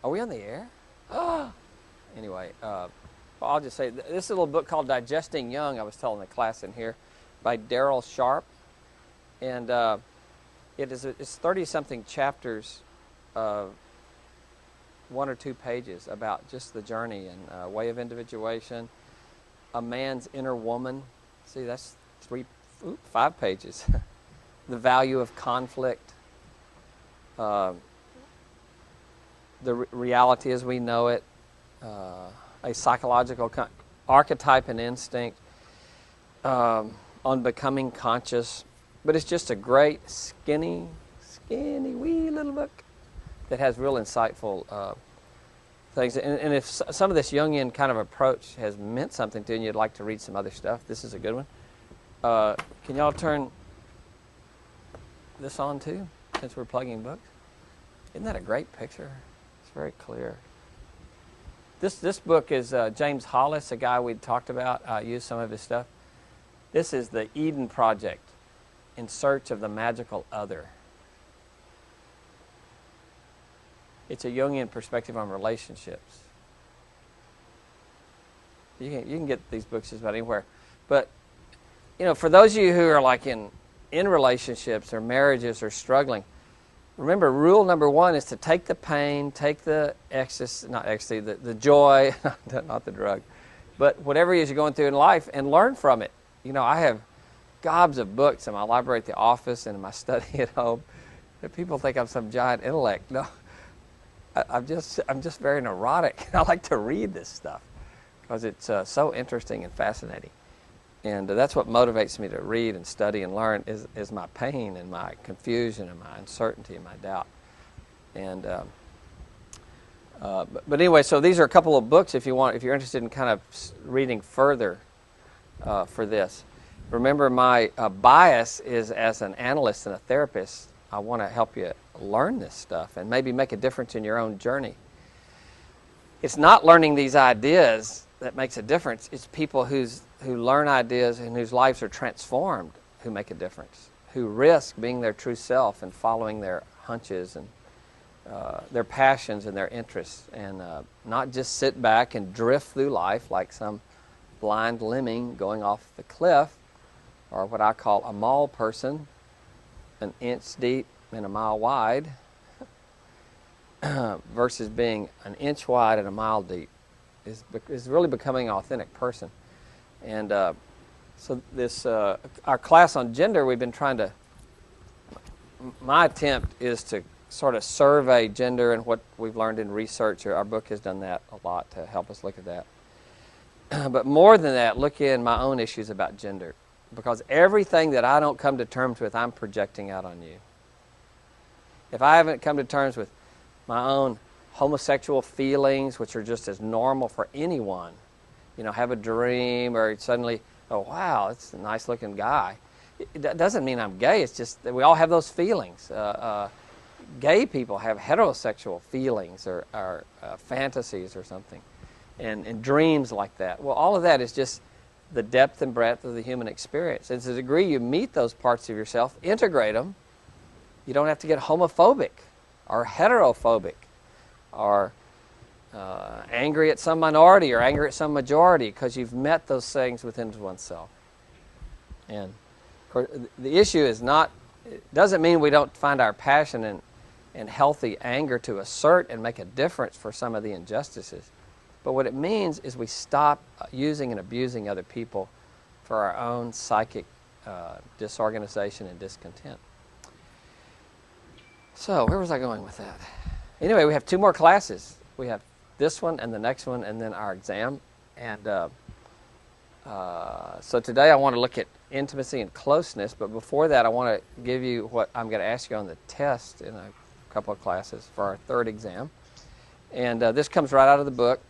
Are we on the air? Anyway, well, I'll just say, this is a little book called Digesting Young, I was telling the class in here, by Daryl Sharp. And it's 30-something chapters of 1 or 2 pages about just the journey and way of individuation, a man's inner woman. See, that's 5 pages. The value of conflict, the reality as we know it, a psychological archetype and instinct, on becoming conscious. But it's just a great, skinny, wee little book that has real insightful things. And if some of this Jungian kind of approach has meant something to you and you'd like to read some other stuff, this is a good one. Can y'all turn this on too, since we're plugging books? Isn't that a great picture? It's very clear. This book is James Hollis, a guy we'd talked about, used some of his stuff. This is the Eden Project, In Search of the Magical Other. It's a Jungian perspective on relationships. You can get these books just about anywhere. But, you know, for those of you who are like in relationships or marriages or struggling, remember, rule number 1 is to take the pain, take the the joy, not the drug, but whatever it is you're going through in life, and learn from it. You know, I have gobs of books in my library at the office and in my study at home. People think I'm some giant intellect. No, I'm just very neurotic. I like to read this stuff because it's so interesting and fascinating. And that's what motivates me to read and study and learn is my pain and my confusion and my uncertainty and my doubt. And but anyway, so these are a couple of books if you're interested in kind of reading further for this. Remember, my bias is as an analyst and a therapist. I want to help you learn this stuff and maybe make a difference in your own journey. It's not learning these ideas that makes a difference. It's people who learn ideas and whose lives are transformed who make a difference, who risk being their true self and following their hunches and their passions and their interests, and not just sit back and drift through life like some blind lemming going off the cliff, or what I call a mall person, an inch deep and a mile wide, versus being an inch wide and a mile deep. Is really becoming an authentic person. And so this our class on gender, we've been trying to, my attempt is to sort of survey gender and what we've learned in research. Our book has done that a lot to help us look at that. But more than that, look in my own issues about gender, because everything that I don't come to terms with, I'm projecting out on you. If I haven't come to terms with my own homosexual feelings, which are just as normal for anyone, you know, have a dream or suddenly, oh wow, it's a nice looking guy. It doesn't mean I'm gay, it's just that we all have those feelings. Gay people have heterosexual feelings or fantasies or something, and dreams like that. Well, all of that is just the depth and breadth of the human experience. And to the degree you meet those parts of yourself, integrate them. You don't have to get homophobic or heterophobic, or angry at some minority or angry at some majority, because you've met those things within oneself. And of course, the issue is not, it doesn't mean we don't find our passion and healthy anger to assert and make a difference for some of the injustices. But what it means is we stop using and abusing other people for our own psychic disorganization and discontent. So where was I going with that? Anyway, we have 2 more classes. We have this one and the next one and then our exam. And so today I want to look at intimacy and closeness, but before that I want to give you what I'm going to ask you on the test in a couple of classes for our 3rd exam. And this comes right out of the book.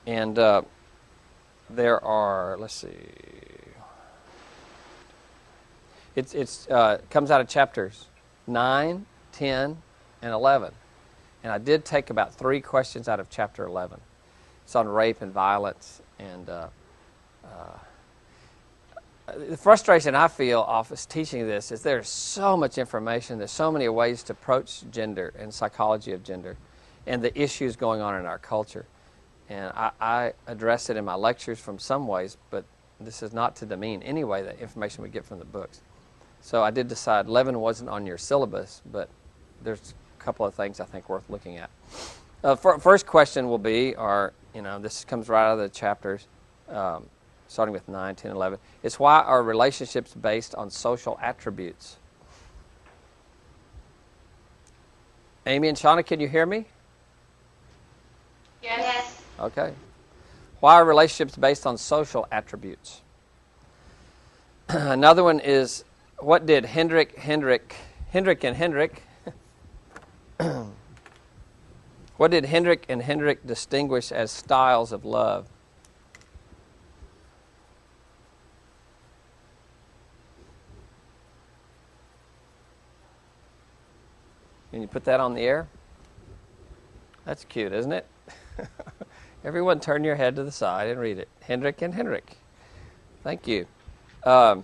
And there are, let's see, it comes out of chapters 9, 10, and 11. And I did take about 3 questions out of chapter 11. It's on rape and violence. And the frustration I feel off is teaching this is there's so much information, there's so many ways to approach gender and psychology of gender and the issues going on in our culture. And I address it in my lectures from some ways, but this is not to demean any way the information we get from the books. So I did decide Levin wasn't on your syllabus, but there's a couple of things I think worth looking at. First question will be, this comes right out of the chapters, starting with 9, 10, 11. It's why are relationships based on social attributes? Amy and Shauna, can you hear me? Yes. Okay. Why are relationships based on social attributes? Another one is, what did Hendrik what did Hendrik and Hendrik distinguish as styles of love? Can you put that on the air? That's cute, isn't it? Everyone turn your head to the side and read it. Hendrik and Hendrik. Thank you. And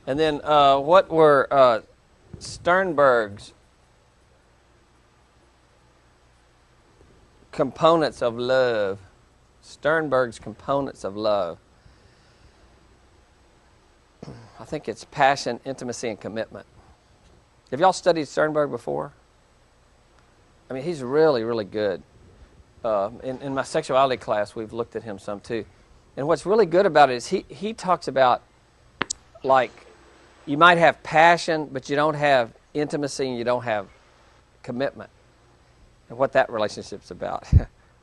then what were Sternberg's components of love? Sternberg's components of love. I think it's passion, intimacy, and commitment. Have y'all studied Sternberg before? I mean, he's really, really good. In my sexuality class, we've looked at him some too. And what's really good about it is he talks about, like, you might have passion, but you don't have intimacy and you don't have commitment. And what that relationship's about,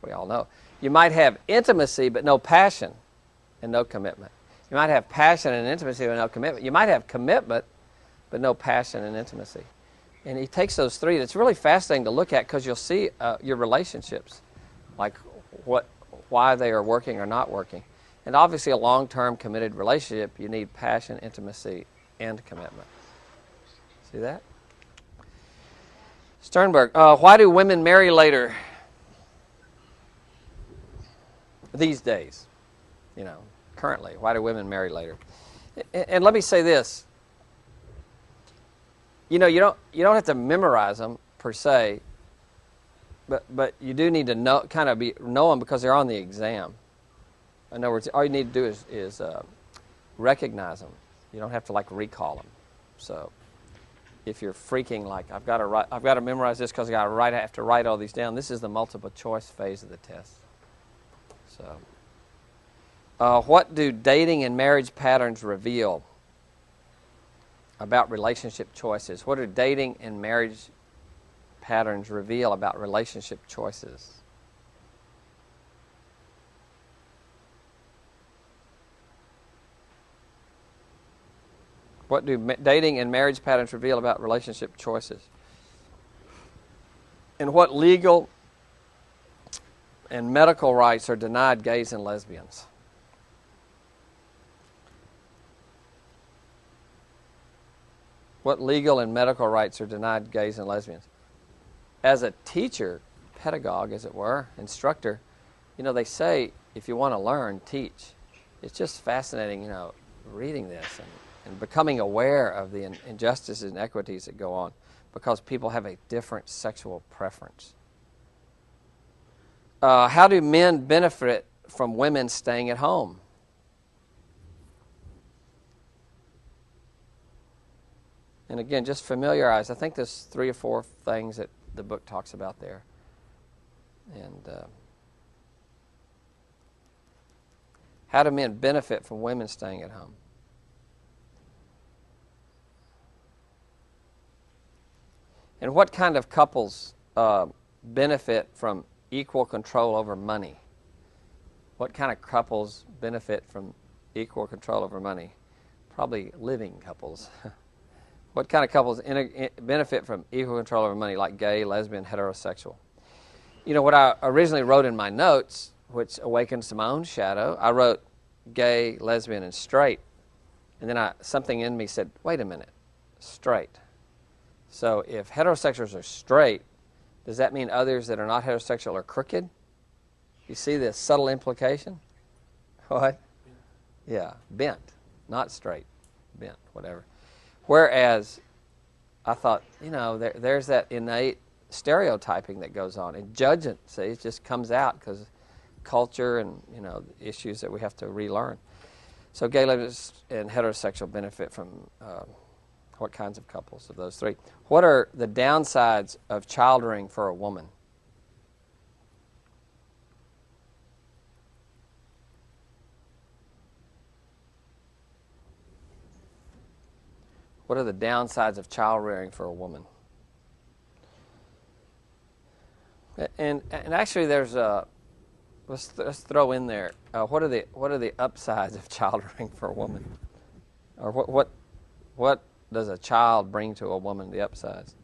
we all know. You might have intimacy, but no passion and no commitment. You might have passion and intimacy, but no commitment. You might have commitment, but no passion and intimacy. And he takes those three. It's really fascinating to look at because you'll see your relationships, like why they are working or not working. And obviously a long-term committed relationship, you need passion, intimacy, and commitment. See that? Sternberg, why do women marry later these days? Currently, why do women marry later? And let me say this. You don't have to memorize them per se, but you do need to know them because they're on the exam. In other words, all you need to do is recognize them. You don't have to recall them. So if you're freaking I've got to memorize this because I have to write all these down, this is the multiple choice phase of the test. So what do dating and marriage patterns reveal about relationship choices? What do dating and marriage patterns reveal about relationship choices? What do dating and marriage patterns reveal about relationship choices? And what legal and medical rights are denied gays and lesbians? What legal and medical rights are denied gays and lesbians? As a teacher, pedagogue, as it were, instructor, they say if you want to learn, teach. It's just fascinating, reading this and becoming aware of the injustices and inequities that go on because people have a different sexual preference. How do men benefit from women staying at home? And again, just familiarize. I think there's 3 or 4 things that the book talks about there. And how do men benefit from women staying at home? And what kind of couples benefit from equal control over money? What kind of couples benefit from equal control over money? Probably living couples. What kind of couples benefit from equal control over money, like gay, lesbian, heterosexual? What I originally wrote in my notes, which awakens to my own shadow, I wrote gay, lesbian, and straight. And then something in me said, wait a minute, straight. So if heterosexuals are straight, does that mean others that are not heterosexual are crooked? You see this subtle implication? What? Yeah, bent. not straight, bent, whatever. Whereas I thought, there's that innate stereotyping that goes on. And judging, see, it just comes out because culture and, issues that we have to relearn. So gay, lesbian, and heterosexual benefit from what kinds of couples of those three? What are the downsides of child rearing for a woman? What are the downsides of child rearing for a woman? And actually, there's let's throw in there. What are the upsides of child rearing for a woman? Or what does a child bring to a woman? The upsides.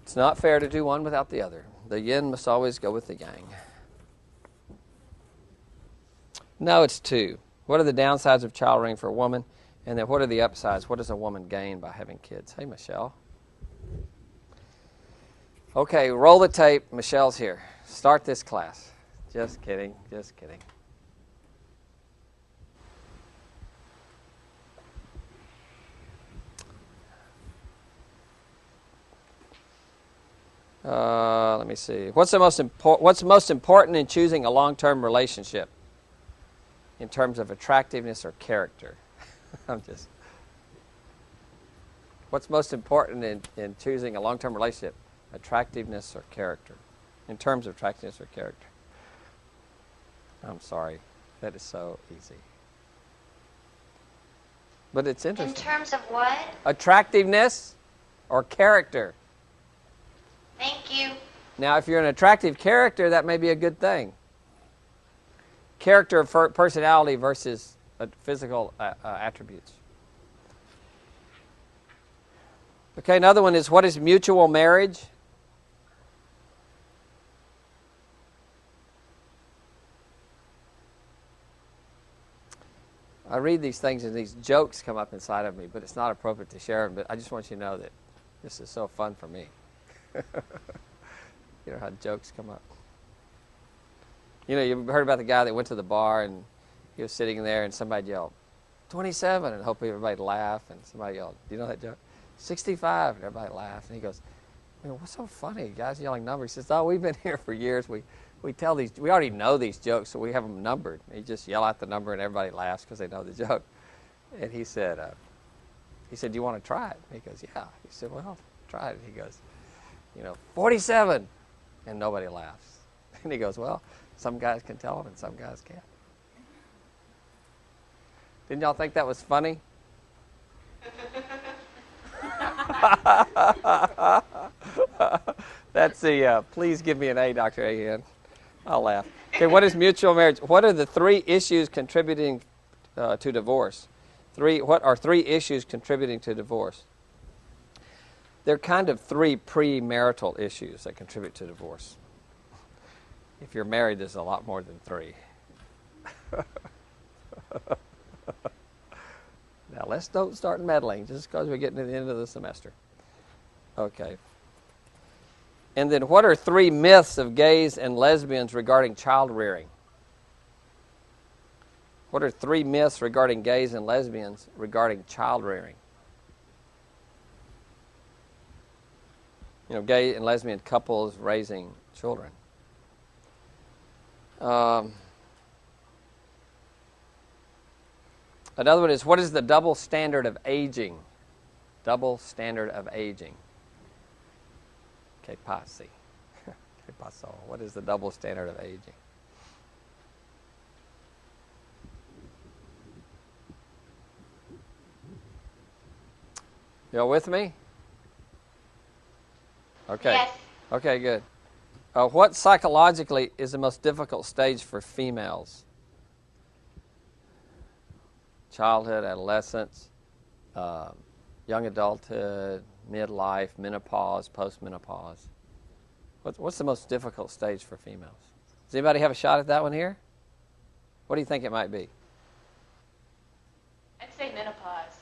It's not fair to do one without the other. The yin must always go with the yang. No, it's two. What are the downsides of child rearing for a woman? And then what are the upsides? What does a woman gain by having kids? Hey, Michelle. Okay, roll the tape. Michelle's here. Start this class. Just kidding. Just kidding. Let me see. What's most important in choosing a long-term relationship in terms of attractiveness or character? What's most important in choosing a long-term relationship? Attractiveness or character? In terms of attractiveness or character? I'm sorry. That is so easy. But it's interesting. In terms of what? Attractiveness or character? Thank you. Now, if you're an attractive character, that may be a good thing. Character of personality versus physical attributes. Okay, another one is, what is mutual marriage? I read these things and these jokes come up inside of me, but it's not appropriate to share them. But I just want you to know that this is so fun for me. You know how jokes come up. You've heard about the guy that went to the bar and he was sitting there and somebody yelled, 27, and hopefully everybody would laugh, and somebody yelled, do you know that joke? 65, and everybody laughed. And he goes, what's so funny? Guys yelling numbers. He says, we've been here for years. We tell these, we already know these jokes, so we have them numbered. And you just yell out the number and everybody laughs because they know the joke. And he said, do you want to try it? And he goes, yeah. He said, well, try it. And he goes, 47. And nobody laughs. And he goes, well, some guys can tell them and some guys can't. Didn't y'all think that was funny? That's the, please give me an A, Dr. A.N. I'll laugh. Okay, what is mutual marriage? What are the three issues contributing to divorce? What are three issues contributing to divorce? They're kind of three premarital issues that contribute to divorce. If you're married, there's a lot more than three. Now, don't start meddling just because we're getting to the end of the semester. Okay. And then what are three myths of gays and lesbians regarding child rearing? What are three myths regarding gays and lesbians regarding child rearing? Gay and lesbian couples raising children. Another one is, what is the double standard of aging? Double standard of aging. Que pase. Que pasó? What is the double standard of aging? Y'all with me? Okay. Yes. Okay, good. What psychologically is the most difficult stage for females? Childhood, adolescence, young adulthood, midlife, menopause, postmenopause. What's the most difficult stage for females? Does anybody have a shot at that one here? What do you think it might be? I'd say menopause.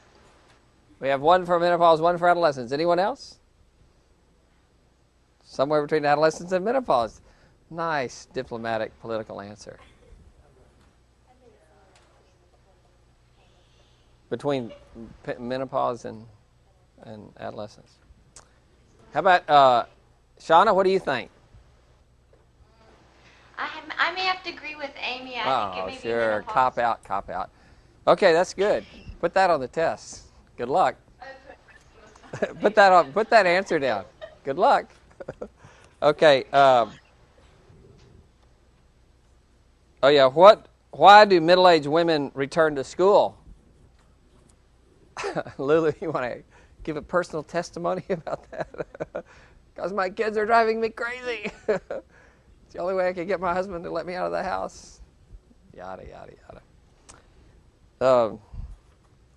We have one for menopause, one for adolescence. Anyone else? Somewhere between adolescence and menopause. Nice diplomatic political answer. between menopause and adolescence. How about Shauna? What do you think? I may have to agree with Amy. I think it may be Sure. menopause. Cop out. Okay, that's good. Put that on the test. Good luck. Put that answer down. Good luck. Okay. Oh yeah. Why do middle-aged women return to school? Lulu, you want to give a personal testimony about that? Because my kids are driving me crazy. It's the only way I can get my husband to let me out of the house. Yada, yada, yada.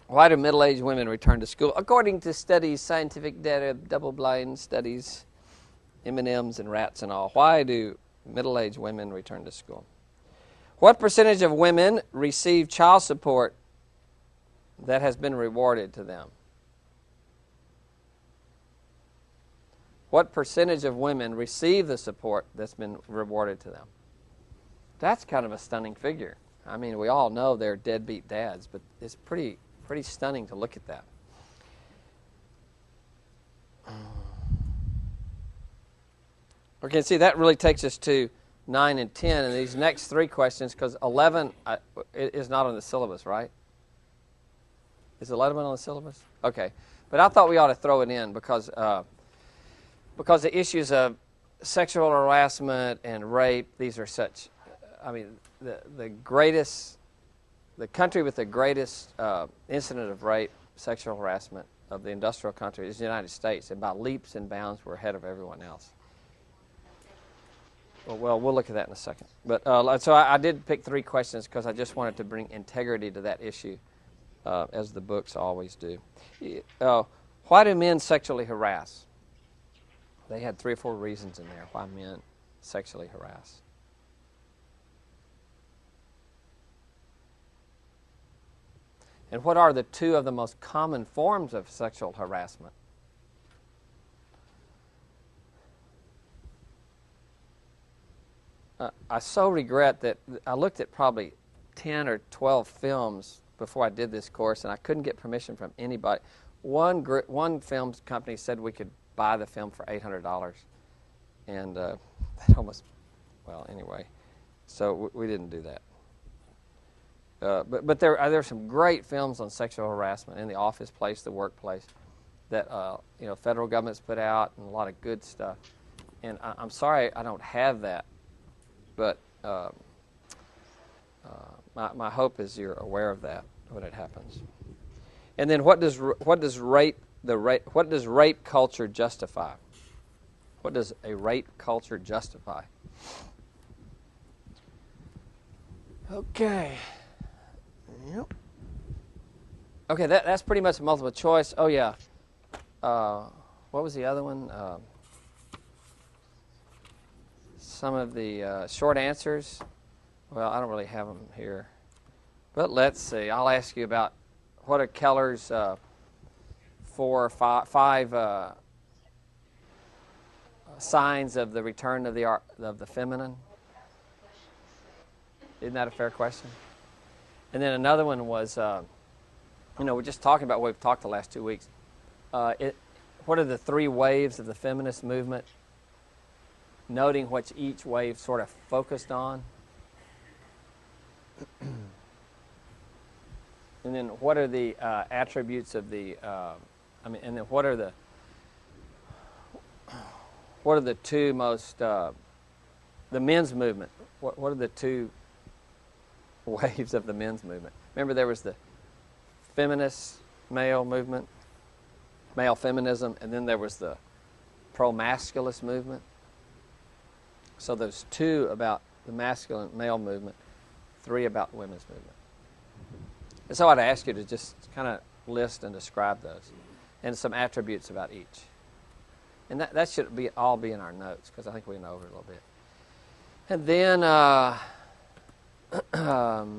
Why do middle-aged women return to school? According to studies, scientific data, double-blind studies, M&Ms and rats and all, why do middle-aged women return to school? What percentage of women receive child support that has been rewarded to them? What percentage of women receive the support that's been rewarded to them? That's kind of a stunning figure. I mean, we all know they're deadbeat dads, but it's pretty stunning to look at that. Okay, see, that really takes us to 9 and 10, and these next three questions, because 11 is not on the syllabus, right? Is 11 on the syllabus? Okay, but I thought we ought to throw it in because the issues of sexual harassment and rape, these are such, I mean, the country with the greatest incident of rape, sexual harassment of the industrial country is the United States, and by leaps and bounds we're ahead of everyone else. Well, we'll look at that in a second. But so I did pick three questions because I just wanted to bring integrity to that issue, as the books always do. Why do men sexually harass? They had 3 or 4 reasons in there why men sexually harass. And what are the 2 of the most common forms of sexual harassment? I so regret that I looked at probably 10 or 12 films before I did this course, and I couldn't get permission from anybody. One film company said we could buy the film for $800, and that almost, well, anyway, so we didn't do that. But there are some great films on sexual harassment in the office place, the workplace, that federal government's put out, and a lot of good stuff. And I'm sorry I don't have that, but my hope is you're aware of that when it happens. And then what does rape culture justify? What does a rape culture justify? Okay. Yep. Okay, that's pretty much multiple choice. Oh yeah. What was the other one? Some of the short answers. Well, I don't really have them here, but let's see. I'll ask you about what are Keller's 4 or 5 signs of the return of the feminine. Isn't that a fair question? And then another one was, we're just talking about what we've talked the last 2 weeks. What are the 3 waves of the feminist movement? Noting what each wave sort of focused on. And then what are the attributes of the, and then what are the 2 most, the men's movement? What are the 2 waves of the men's movement? Remember there was the feminist male movement, male feminism, and then there was the pro-masculist movement. So there's 2 about the masculine male movement, 3 about the women's movement. And so I'd ask you to just kind of list and describe those, and some attributes about each. And that should all be in our notes, because I think we know over a little bit. And then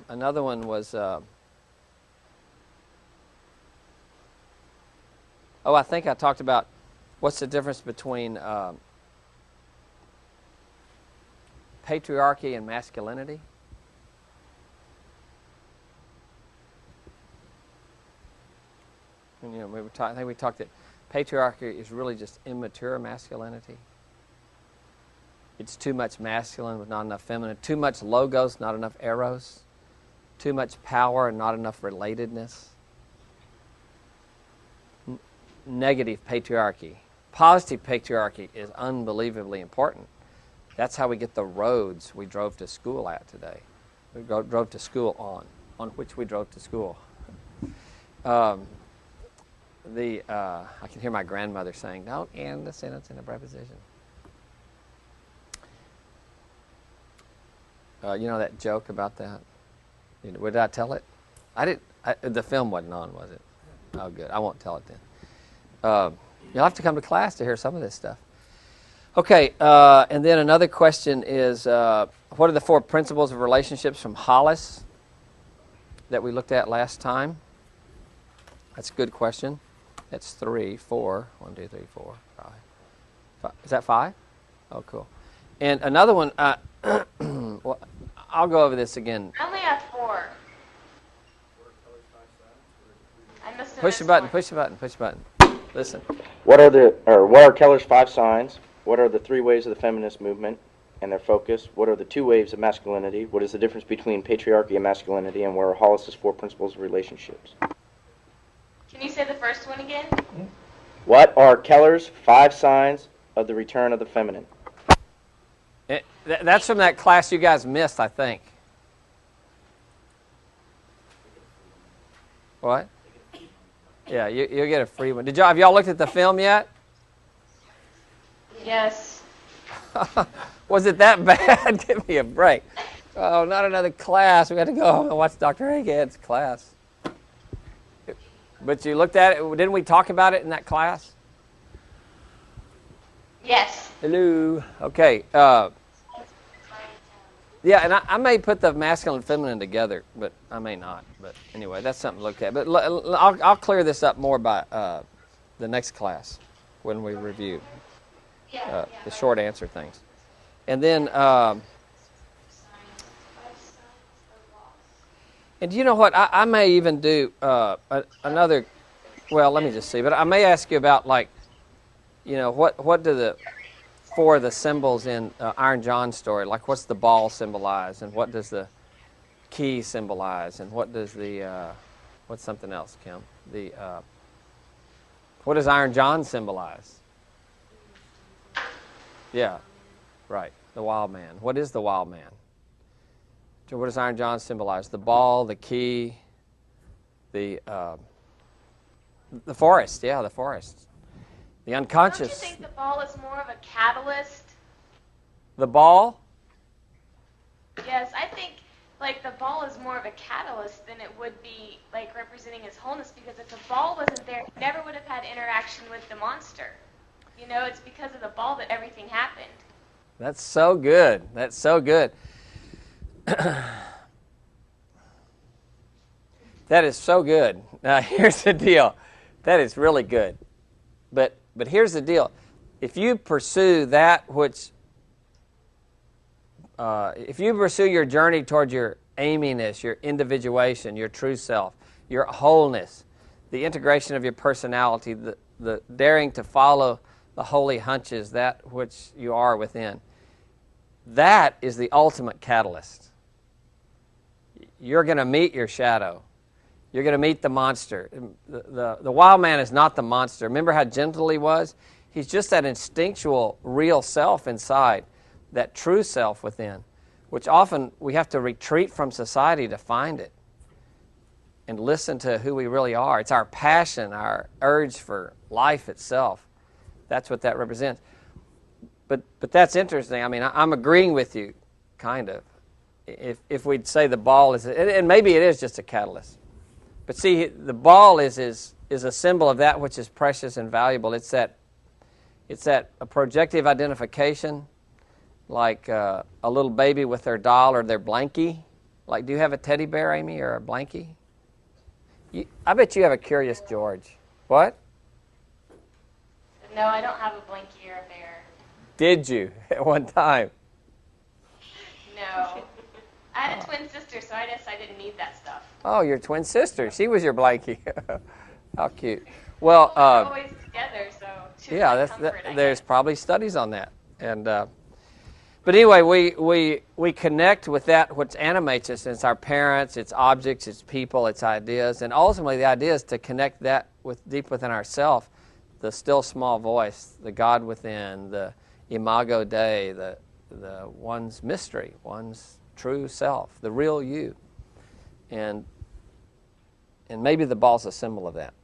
another one was, I think I talked about what's the difference between patriarchy and masculinity. And, I think we talked that patriarchy is really just immature masculinity. It's too much masculine with not enough feminine. Too much logos, not enough eros. Too much power and not enough relatedness. Negative patriarchy. Positive patriarchy is unbelievably important. That's how we get the roads we drove to school at today. We drove to school on which we drove to school. I can hear my grandmother saying, "Don't end the sentence in a preposition." You know that joke about that? Did I tell it? I didn't. The film wasn't on, was it? Oh, good. I won't tell it then. You'll have to come to class to hear some of this stuff. Okay, and then another question is, what are the 4 principles of relationships from Hollis that we looked at last time? That's a good question. That's 3, 4. 1, 2, 3, 4, 5. Is that 5? Oh, cool. And another one, well, I'll go over this again. I only have 4. I must have Push the missed button, one. push the button, push the button. Listen. What are Keller's 5 signs? What are the 3 waves of the feminist movement and their focus? What are the 2 waves of masculinity? What is the difference between patriarchy and masculinity? And where are Hollis's 4 principles of relationships? Can you say the first one again? What are Keller's 5 signs of the return of the feminine? That's from that class you guys missed, I think. What? Yeah, you'll get a free one. Have y'all looked at the film yet? Yes. Was it that bad? Give me a break. Oh, not another class. We got to go home and watch Dr. Egghead's class. But you looked at it. Didn't we talk about it in that class? Yes. Hello. Okay. Yeah, and I may put the masculine and feminine together, but I may not. But anyway, that's something to look at. But I'll clear this up more by the next class when we review the short answer things. And then, and you know what? I may even do another. Well, let me just see. But I may ask you about, like, what do the 4 of the symbols in Iron John's story, like, what's the ball symbolize, and what does the key symbolize, and what does the what's something else, Kim? What does Iron John symbolize? Yeah, right. The wild man. What is the wild man? So what does Iron John symbolize? The ball, the key, the forest. Yeah, the forest. The unconscious. Don't you think the ball is more of a catalyst? The ball? Yes, I think like the ball is more of a catalyst than it would be like representing his wholeness, because if the ball wasn't there, he never would have had interaction with the monster. It's because of the ball that everything happened. That's so good. That's so good. That is so good. Now, here's the deal. That is really good. But here's the deal. If you pursue that which, if you pursue your journey toward your aiminess, your individuation, your true self, your wholeness, the integration of your personality, the daring to follow the holy hunches, that which you are within, that is the ultimate catalyst. You're going to meet your shadow. You're going to meet the monster. The wild man is not the monster. Remember how gentle he was? He's just that instinctual, real self inside, that true self within, which often we have to retreat from society to find it and listen to who we really are. It's our passion, our urge for life itself. That's what that represents. But that's interesting. I mean, I'm agreeing with you, kind of. If we'd say the ball is, and maybe it is just a catalyst. But see, the ball is a symbol of that which is precious and valuable. It's that a projective identification, like a little baby with their doll or their blankie. Like, do you have a teddy bear, Amy, or a blankie? I bet you have a Curious George. What? No, I don't have a blankie or a bear. Did you at one time? No. I had a twin sister, so I guess I didn't need that stuff. Oh, your twin sister. She was your blankie. How cute. Well, They're always together, so should yeah, like comfort, I there's guess. probably studies on that. And but anyway, we connect with that which animates us. It's our parents, it's objects, it's people, it's ideas, and ultimately the idea is to connect that with deep within ourselves, the still small voice, the God within, the imago Dei, the one's mystery, one's true self, the real you, and maybe the ball's a symbol of that.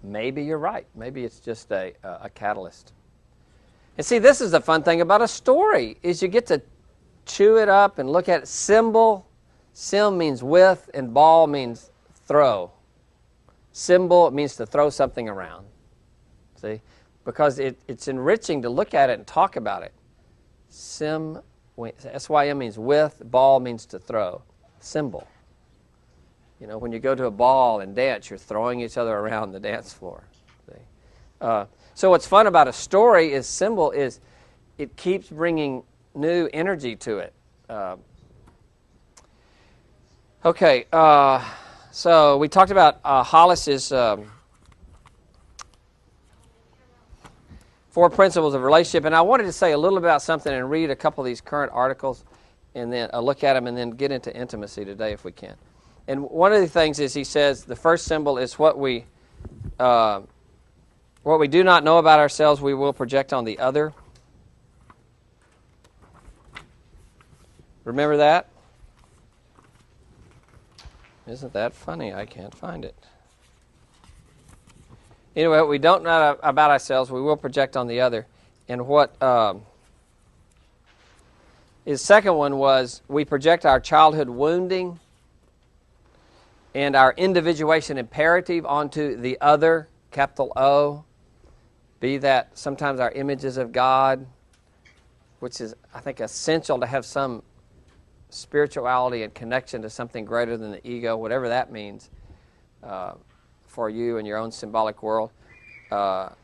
Maybe you're right. Maybe it's just a catalyst. And see, this is the fun thing about a story, is you get to chew it up and look at it. Symbol, sim means with, and ball means throw. Symbol means to throw something around. See? Because it's enriching to look at it and talk about it. SYM means with, ball means to throw. Symbol. You know, when you go to a ball and dance, you're throwing each other around the dance floor. See? So what's fun about a story is symbol is it keeps bringing new energy to it. Okay, so we talked about Hollis's 4 principles of relationship, and I wanted to say a little about something and read a couple of these current articles, and then look at them, and then get into intimacy today if we can. And one of the things is he says the first symbol is what we do not know about ourselves, we will project on the other. Remember that? Isn't that funny? I can't find it. Anyway, what we don't know about ourselves, we will project on the other. And what his second one was, we project our childhood wounding and our individuation imperative onto the other, capital O. Be that sometimes our images of God, which is, I think, essential to have some spirituality and connection to something greater than the ego, whatever that means for you in your own symbolic world. But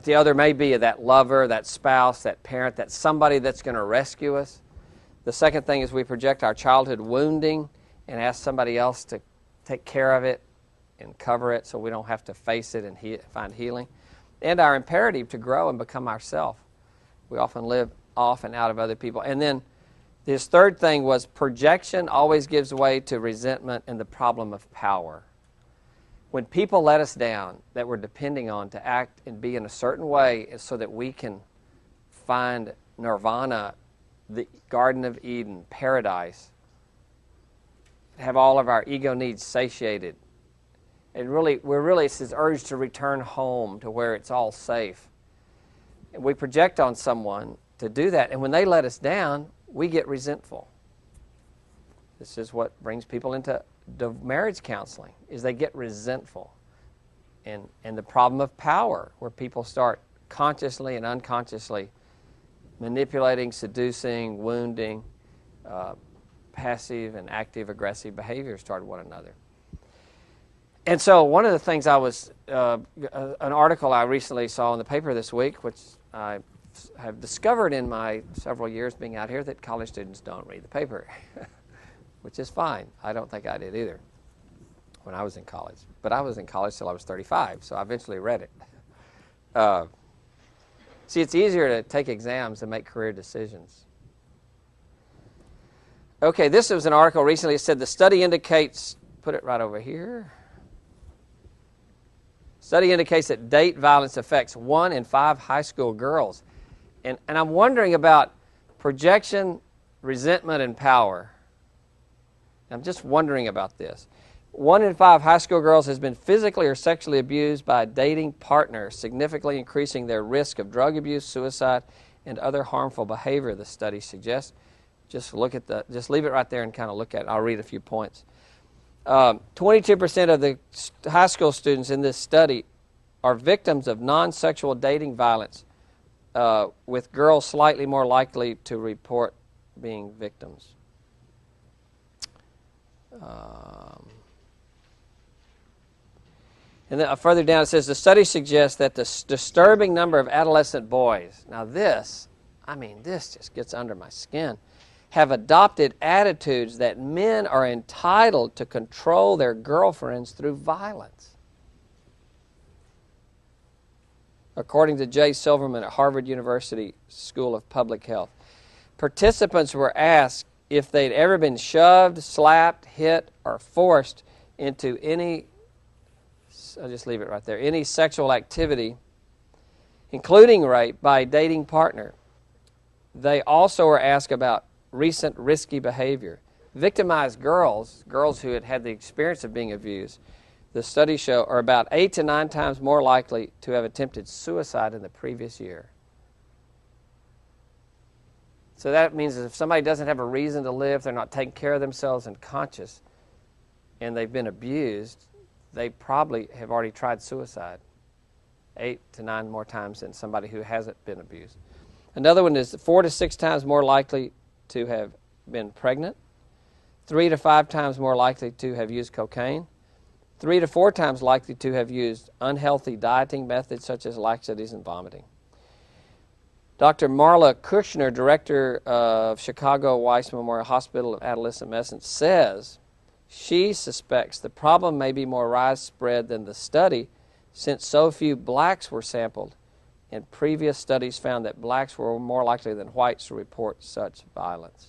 the other may be that lover, that spouse, that parent, that somebody that's going to rescue us. The second thing is we project our childhood wounding and ask somebody else to take care of it and cover it so we don't have to face it and find healing. And our imperative to grow and become ourselves. We often live off and out of other people. And then his third thing was projection always gives way to resentment and the problem of power. When people let us down that we're depending on to act and be in a certain way so that we can find nirvana, the Garden of Eden, paradise, have all of our ego needs satiated, and it's this urge to return home to where it's all safe. And we project on someone to do that, and when they let us down, we get resentful. This is what brings people into marriage counseling, is they get resentful. And the problem of power, where people start consciously and unconsciously manipulating, seducing, wounding, passive and active aggressive behaviors toward one another. And so one of the things an article I recently saw in the paper this week, which I have discovered in my several years being out here, that college students don't read the paper, which is fine. I don't think I did either when I was in college. But I was in college till I was 35, so I eventually read it. See, it's easier to take exams than make career decisions. Okay, this was an article recently. It said the study indicates, put it right over here. Study indicates that date violence affects 1 in 5 high school girls. And I'm wondering about projection, resentment, and power. I'm just wondering about this. 1 in 5 high school girls has been physically or sexually abused by a dating partner, significantly increasing their risk of drug abuse, suicide, and other harmful behavior, the study suggests. Just leave it right there and kind of look at it. I'll read a few points. 22% of the high school students in this study are victims of non-sexual dating violence, with girls slightly more likely to report being victims. And then further down it says, the study suggests that the disturbing number of adolescent boys, now this just gets under my skin, have adopted attitudes that men are entitled to control their girlfriends through violence. according to Jay Silverman at Harvard University School of Public Health. Participants were asked if they'd ever been shoved, slapped, hit, or forced into any, I'll just leave it right there, any sexual activity, including rape, by a dating partner. They also were asked about recent risky behavior. Victimized girls who had had the experience of being abused, the studies show, are about 8 to 9 times more likely to have attempted suicide in the previous year. So that means that if somebody doesn't have a reason to live, they're not taking care of themselves and conscious, and they've been abused, they probably have already tried suicide 8 to 9 more times than somebody who hasn't been abused. Another one is 4 to 6 times more likely to have been pregnant, 3 to 5 times more likely to have used cocaine, 3 to 4 times likely to have used unhealthy dieting methods such as laxatives and vomiting. Dr. Marla Kushner, director of Chicago Weiss Memorial Hospital of Adolescent Medicine, says she suspects the problem may be more widespread than the study since so few blacks were sampled, and previous studies found that blacks were more likely than whites to report such violence.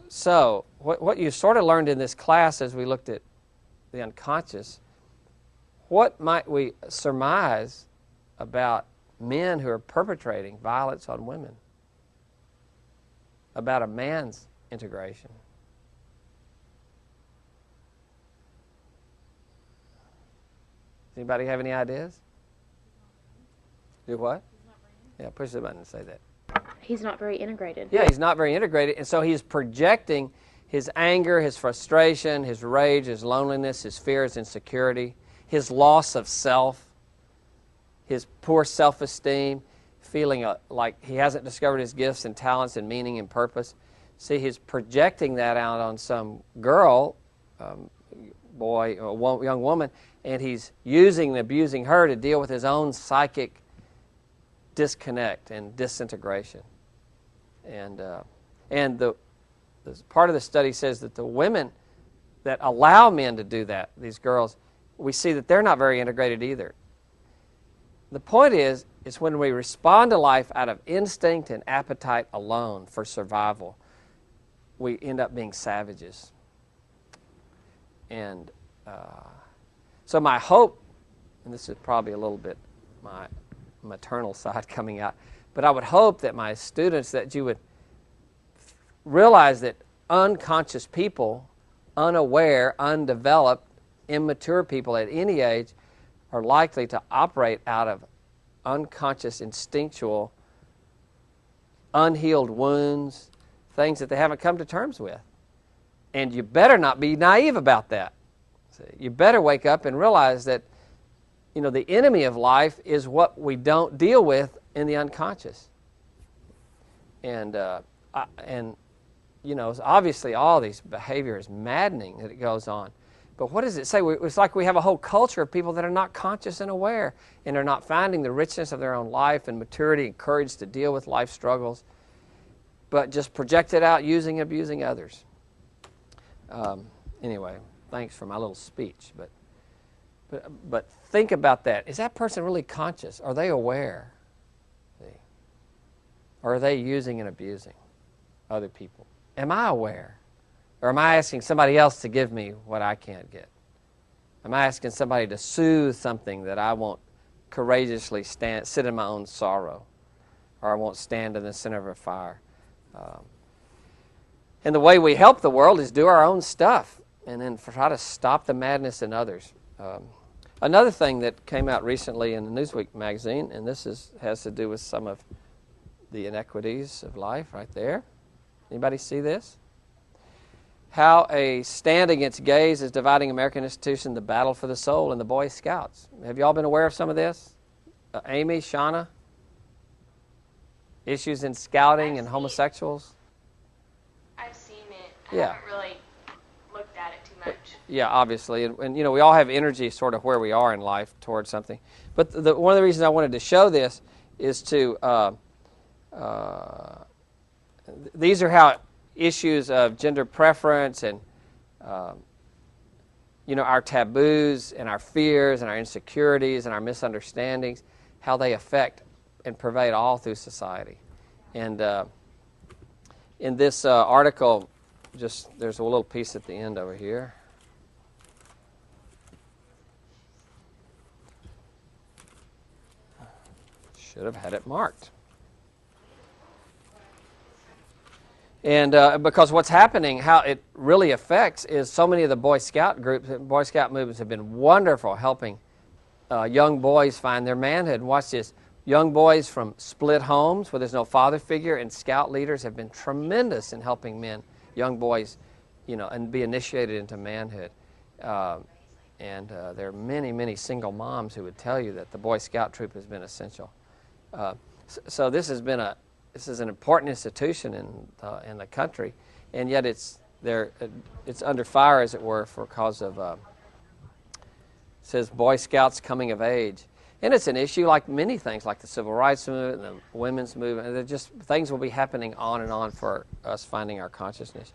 So, what you sort of learned in this class as we looked at the unconscious, what might we surmise about men who are perpetrating violence on women, about a man's integration? Does anybody have any ideas? Do what? Yeah, push the button and say that. He's not very integrated. Yeah, he's not very integrated, and so he's projecting his anger, his frustration, his rage, his loneliness, his fear, his insecurity, his loss of self, his poor self-esteem, feeling like he hasn't discovered his gifts and talents and meaning and purpose. See, he's projecting that out on some girl, boy, or young woman, and he's using and abusing her to deal with his own psychic disconnect and disintegration. And the part of the study says that the women that allow men to do that, these girls, we see that they're not very integrated either. The point is when we respond to life out of instinct and appetite alone for survival, we end up being savages. And so my hope, and this is probably a little bit my maternal side coming out, but I would hope that my students, that you would realize that unconscious people, unaware, undeveloped, immature people at any age are likely to operate out of unconscious, instinctual, unhealed wounds, things that they haven't come to terms with. And you better not be naive about that. See, you better wake up and realize that, you know, the enemy of life is what we don't deal with in the unconscious. And you know, obviously all these behavior is maddening that it goes on. But what does it say? It's like we have a whole culture of people that are not conscious and aware and are not finding the richness of their own life and maturity and courage to deal with life struggles, but just project it out using, abusing others. Anyway, thanks for my little speech. But think about that. Is that person really conscious? Are they aware? See? Or are they using and abusing other people? Am I aware? Or am I asking somebody else to give me what I can't get? Am I asking somebody to soothe something that I won't courageously sit in my own sorrow? Or I won't stand in the center of a fire? And the way we help the world is do our own stuff and then try to stop the madness in others. Another thing that came out recently in the Newsweek magazine, and this has to do with some of the inequities of life right there. Anybody see this? How a stand against gays is dividing American institutions, the battle for the soul, and the Boy Scouts. Have you all been aware of some of this? Amy, Shauna? Issues in scouting and homosexuals? I've seen it. Yeah. I haven't really looked at it too much. Yeah, obviously. And you know, we all have energy sort of where we are in life towards something. But one of the reasons I wanted to show this is to... these are how issues of gender preference and our taboos and our fears and our insecurities and our misunderstandings, how they affect and pervade all through society. And in this article, there's a little piece at the end over here. Should have had it marked. And because what's happening, how it really affects is so many of the Boy Scout groups, Boy Scout movements have been wonderful helping young boys find their manhood. And watch this. Young boys from split homes where there's no father figure, and Scout leaders have been tremendous in helping young boys, and be initiated into manhood. And there are many, many single moms who would tell you that the Boy Scout troop has been essential. So this is an important institution in the country, and yet it's under fire, as it were, because of it says Boy Scouts coming of age. And it's an issue like many things, like the civil rights movement and the women's movement. Things will be happening on and on for us finding our consciousness.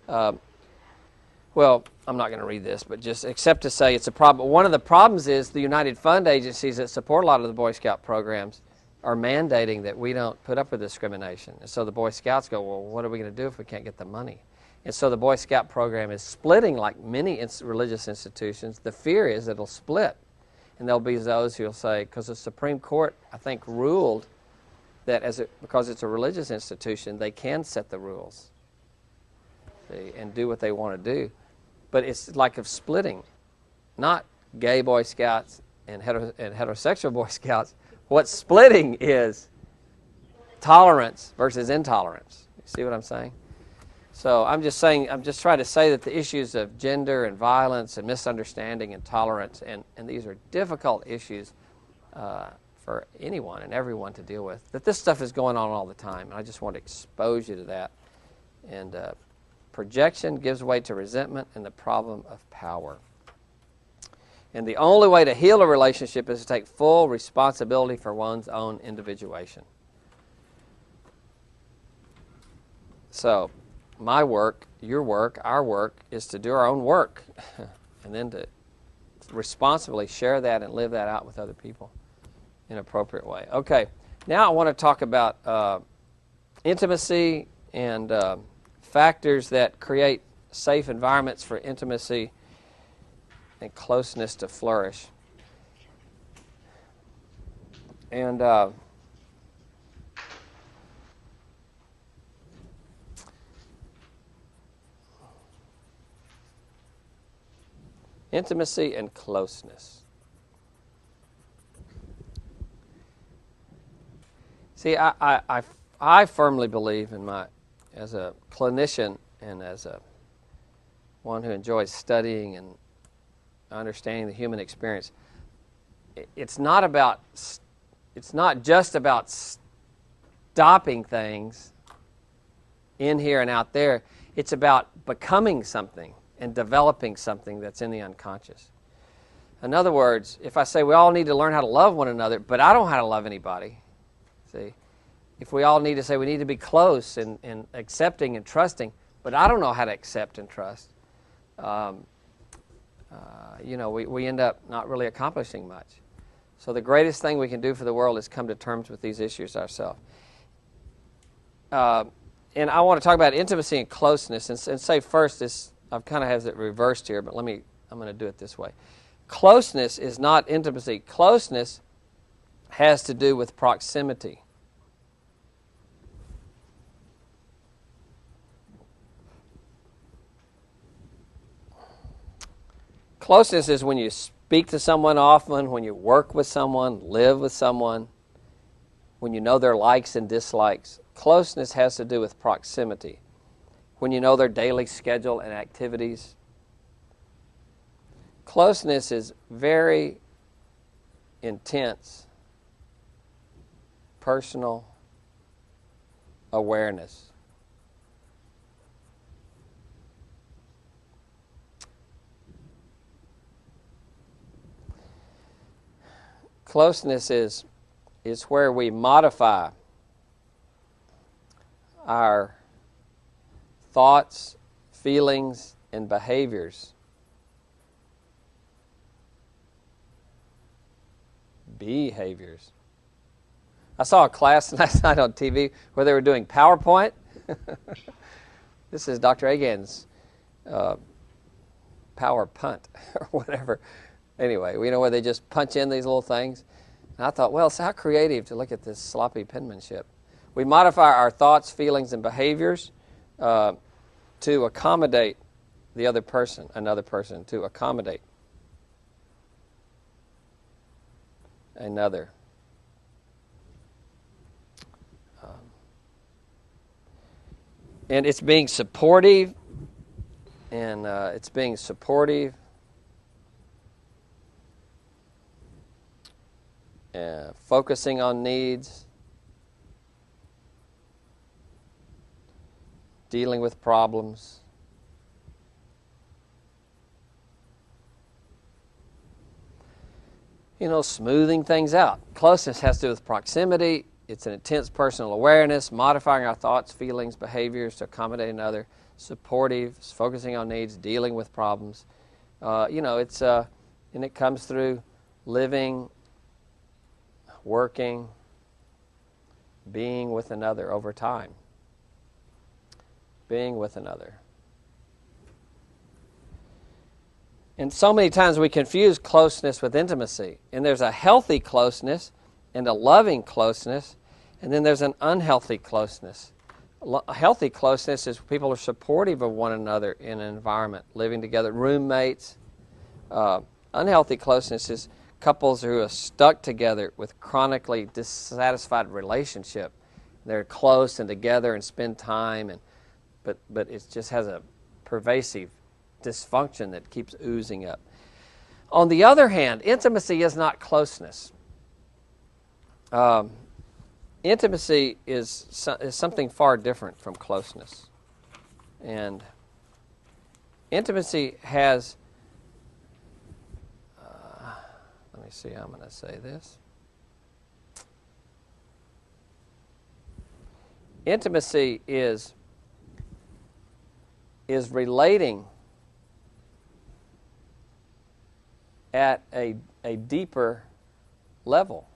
Well, I'm not going to read this, but just except to say it's a problem. One of the problems is the United Fund agencies that support a lot of the Boy Scout programs are mandating that we don't put up with discrimination. And so the Boy Scouts go, well, what are we going to do if we can't get the money? And so the Boy Scout program is splitting like many religious institutions. The fear is it'll split. And there'll be those who will say, because the Supreme Court, I think, ruled that because it's a religious institution, they can set the rules, see, and do what they want to do. But it's like of splitting, not gay Boy Scouts and heterosexual Boy Scouts. What's splitting is tolerance versus intolerance. You see what I'm saying? So I'm just trying to say that the issues of gender and violence and misunderstanding and tolerance, and these are difficult issues for anyone and everyone to deal with, that this stuff is going on all the time. And I just want to expose you to that. And projection gives way to resentment and the problem of power. And the only way to heal a relationship is to take full responsibility for one's own individuation. So my work, your work, our work is to do our own work and then to responsibly share that and live that out with other people in an appropriate way. Okay, now I want to talk about intimacy and factors that create safe environments for intimacy and closeness to flourish. And intimacy and closeness. See, I firmly believe as a clinician and as one who enjoys studying and understanding the human experience, it's not just about stopping things in here and out there. It's about becoming something and developing something that's in the unconscious. In other words, if I say we all need to learn how to love one another, but I don't know how to love anybody, see, if we all need to say we need to be close and accepting and trusting, but I don't know how to accept and trust, we end up not really accomplishing much. So the greatest thing we can do for the world is come to terms with these issues ourselves. And I want to talk about intimacy and closeness and say first this, I've kind of has it reversed here, but I'm going to do it this way. Closeness is not intimacy. Closeness has to do with proximity. Closeness is when you speak to someone often, when you work with someone, live with someone, when you know their likes and dislikes. Closeness has to do with proximity. When you know their daily schedule and activities. Closeness is very intense, personal awareness. Closeness is where we modify our thoughts, feelings, and behaviors behaviors. I saw a class last night on TV where they were doing PowerPoint. This is Dr. Agan's power punt or whatever. Anyway, we know where they just punch in these little things. And I thought, well, it's how creative to look at this sloppy penmanship. We modify our thoughts, feelings, and behaviors to accommodate the other person, another person, to accommodate another. And it's being supportive, and focusing on needs, dealing with problems, smoothing things out. Closeness has to do with proximity. It's an intense personal awareness, modifying our thoughts, feelings, behaviors to accommodate another, supportive, focusing on needs, dealing with problems. And it comes through living, working, being with another over time. Being with another. And so many times we confuse closeness with intimacy. And there's a healthy closeness and a loving closeness, and then there's an unhealthy closeness. A healthy closeness is people are supportive of one another in an environment, living together, roommates. Unhealthy closeness is couples who are stuck together with chronically dissatisfied relationship. They're close and together and spend time, but it just has a pervasive dysfunction that keeps oozing up. On the other hand, intimacy is not closeness. Intimacy is something far different from closeness. And intimacy has, let me see how I'm going to say this. Intimacy is relating at a deeper level.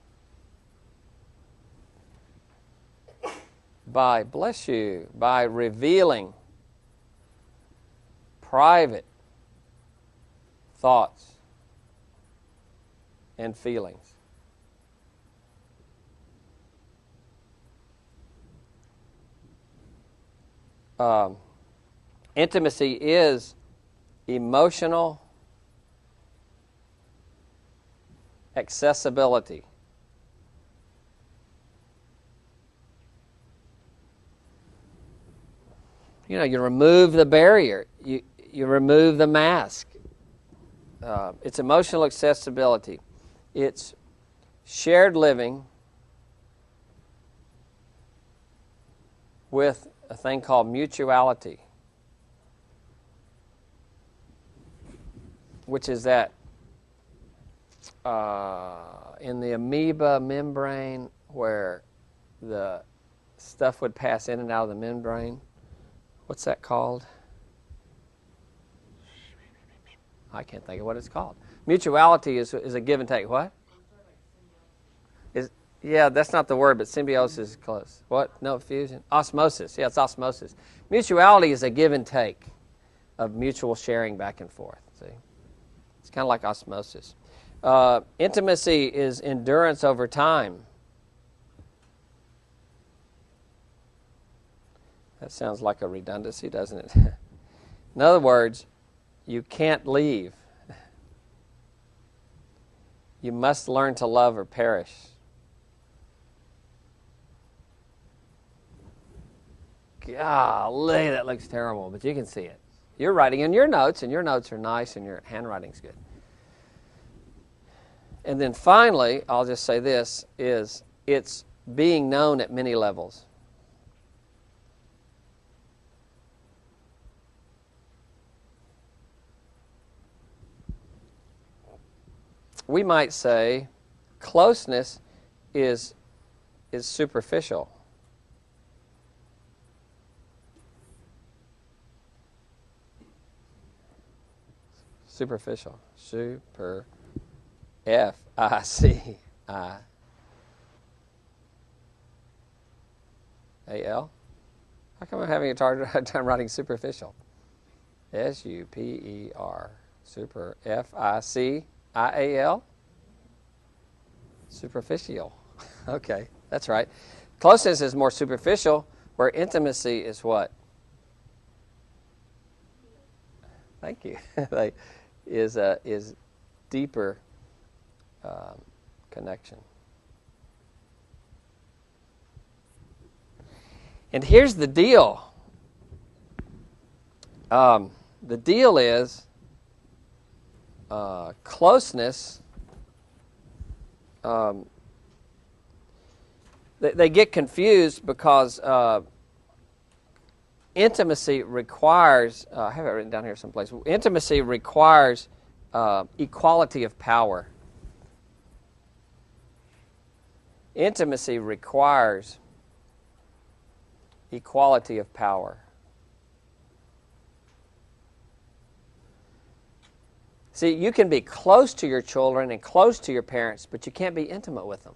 By revealing private thoughts and feelings. Intimacy is emotional accessibility. You remove the barrier. You remove the mask. It's emotional accessibility. It's shared living with a thing called mutuality, which is that in the amoeba membrane where the stuff would pass in and out of the membrane. What's that called? I can't think of what it's called. Mutuality is a give and take. What? Yeah, that's not the word, but symbiosis is close. What? No, fusion? Osmosis. Yeah, it's osmosis. Mutuality is a give and take of mutual sharing back and forth. See? It's kind of like osmosis. Intimacy is endurance over time. That sounds like a redundancy, doesn't it? In other words, you can't leave. You must learn to love or perish. Golly, that looks terrible, but you can see it. You're writing in your notes, and your notes are nice, and your handwriting's good. And then finally, I'll just say this, is it's being known at many levels. We might say closeness is superficial. Superficial. Super. F-I-C. How come I'm having a hard time writing superficial? S-U-P-E-R. Super. F-I-C-I-A-L. Superficial. Okay, that's right. Closeness is more superficial, where intimacy is what? Thank you. is deeper connection. And here's the deal. The deal is closeness. They get confused because intimacy requires, I have it written down here someplace, intimacy requires equality of power. Intimacy requires equality of power. See, you can be close to your children and close to your parents, but you can't be intimate with them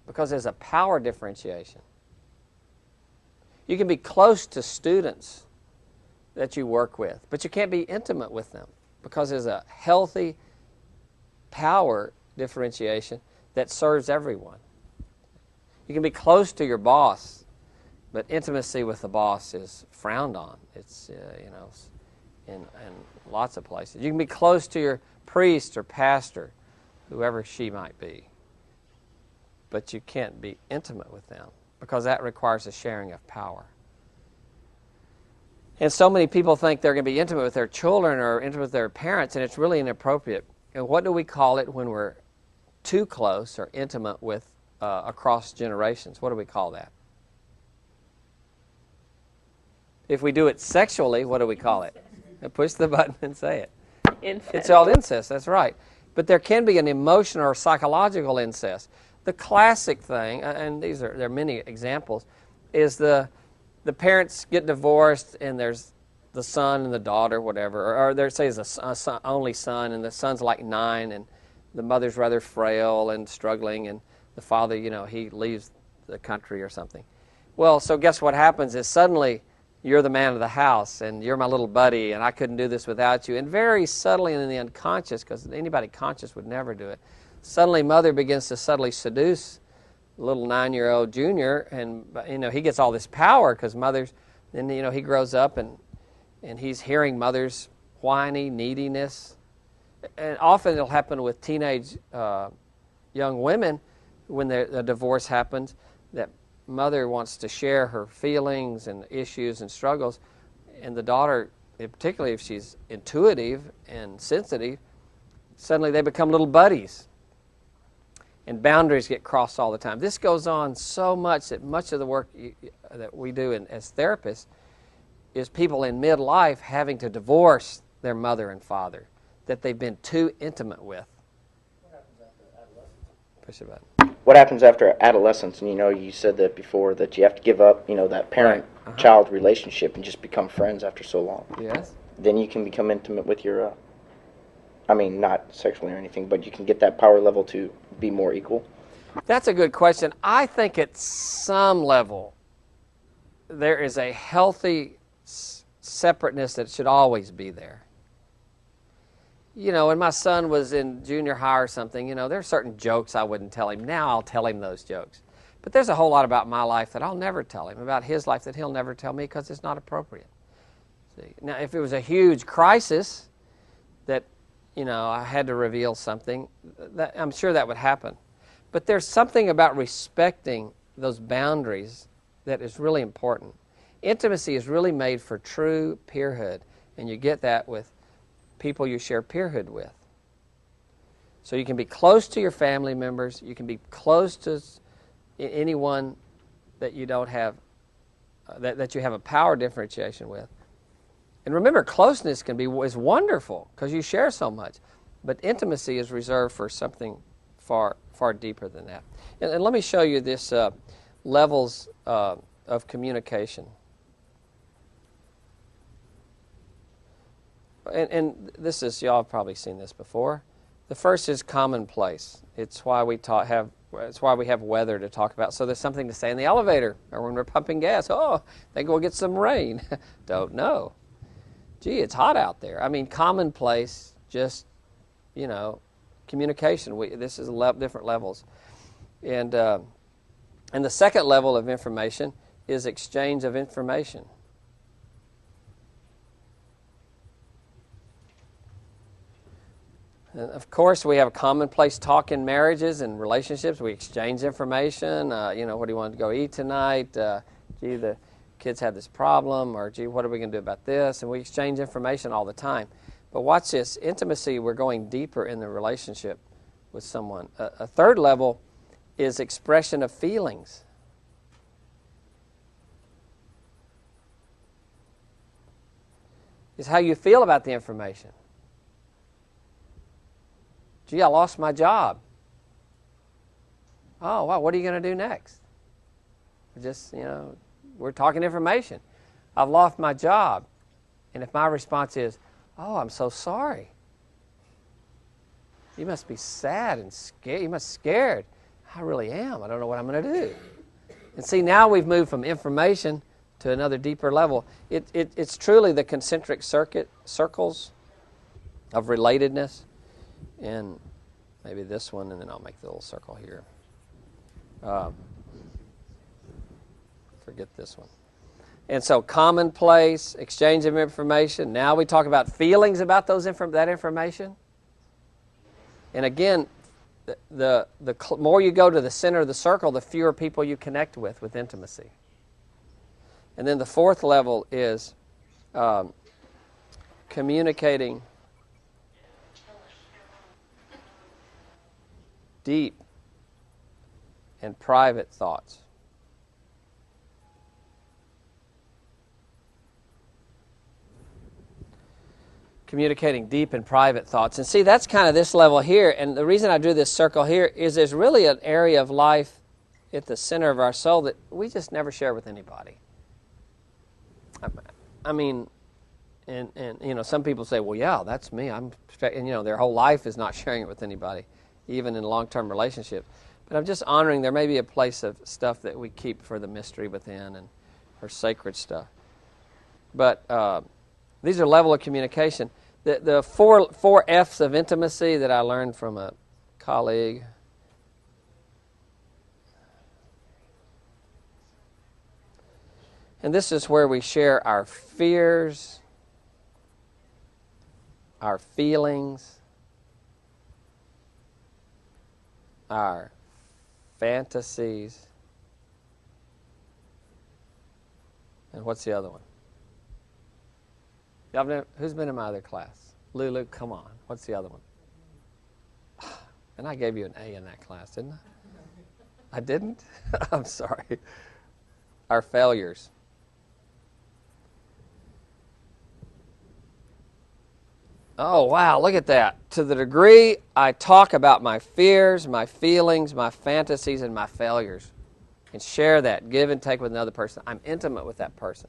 because there's a power differentiation. You can be close to students that you work with, but you can't be intimate with them because there's a healthy power differentiation that serves everyone. You can be close to your boss, but intimacy with the boss is frowned on. It's, in lots of places. You can be close to your priest or pastor, whoever she might be, but you can't be intimate with them because that requires a sharing of power. And so many people think they're going to be intimate with their children or intimate with their parents, and it's really inappropriate. And what do we call it when we're too close or intimate with across generations? What do we call that? If we do it sexually, what do we call it? Push the button and say it. Incest. It's all incest, that's right. But there can be an emotional or psychological incest. The classic thing, and there are many examples, is the parents get divorced and there's the son and the daughter, whatever, or there say it's a son, only son, and the son's like 9 and the mother's rather frail and struggling, and the father, he leaves the country or something. Well, so guess what happens is suddenly you're the man of the house, and you're my little buddy, and I couldn't do this without you. And very subtly and in the unconscious, because anybody conscious would never do it, suddenly mother begins to subtly seduce little 9-year-old Junior, and he gets all this power because mother's, then he grows up and he's hearing mother's whiny neediness. And often it'll happen with teenage young women when the divorce happens, that mother wants to share her feelings and issues and struggles, and the daughter, particularly if she's intuitive and sensitive, suddenly they become little buddies, and boundaries get crossed all the time. This goes on so much that much of the work that we do as therapists is people in midlife having to divorce their mother and father that they've been too intimate with. What happens after adolescence? Push it button. What happens after adolescence? And you said that before, that you have to give up, that parent-child relationship and just become friends after so long. Yes. Then you can become intimate with your, not sexually or anything, but you can get that power level to be more equal. That's a good question. I think at some level there is a healthy separateness that should always be there. When my son was in junior high or something, there are certain jokes I wouldn't tell him. Now I'll tell him those jokes. But there's a whole lot about my life that I'll never tell him, about his life that he'll never tell me because it's not appropriate. See? Now, if it was a huge crisis that, I had to reveal something, I'm sure that would happen. But there's something about respecting those boundaries that is really important. Intimacy is really made for true peerhood, and you get that with people you share peerhood with. So you can be close to your family members, you can be close to anyone that you don't have, that you have a power differentiation with. And remember, closeness is wonderful because you share so much, but intimacy is reserved for something far deeper than that. And let me show you this levels of communication. And this is, y'all have probably seen this before. The first is commonplace. It's why we have That's why we have weather to talk about. So there's something to say in the elevator or when we're pumping gas. Oh, think we'll get some rain. Don't know. Gee, it's hot out there. I mean, commonplace, just, communication. This is different levels. And the second level of information is exchange of information. And of course, we have a commonplace talk in marriages and relationships. We exchange information. What do you want to go eat tonight? Gee, the kids have this problem. Or, gee, what are we going to do about this? And we exchange information all the time. But watch this. Intimacy, we're going deeper in the relationship with someone. A third level is expression of feelings. Is how you feel about the information. Gee, I lost my job. Oh, wow, what are you going to do next? Just, we're talking information. I've lost my job. And if my response is, oh, I'm so sorry. You must be sad and scared. You must be scared. I really am. I don't know what I'm going to do. And see, now we've moved from information to another deeper level. It's truly the concentric circles of relatedness. And maybe this one, and then I'll make the little circle here. Forget this one. And so commonplace, exchange of information. Now we talk about feelings about that information. And again, the more you go to the center of the circle, the fewer people you connect with intimacy. And then the fourth level is communicating deep and private thoughts. Communicating deep and private thoughts. And see, that's kind of this level here. And the reason I drew this circle here is there's really an area of life at the center of our soul that we just never share with anybody. I mean, and some people say, well, yeah, that's me. And their whole life is not sharing it with anybody, even in long-term relationships. But I'm just honoring there may be a place of stuff that we keep for the mystery within and for sacred stuff. But these are level of communication. The four F's of intimacy that I learned from a colleague. And this is where we share our fears, our feelings, our fantasies, and what's the other one? Who's been in my other class? Lulu, come on. What's the other one? And I gave you an A in that class, didn't I? I didn't? I'm sorry. Our failures. Oh, wow, look at that. To the degree I talk about my fears, my feelings, my fantasies, and my failures, and share that, give and take with another person, I'm intimate with that person.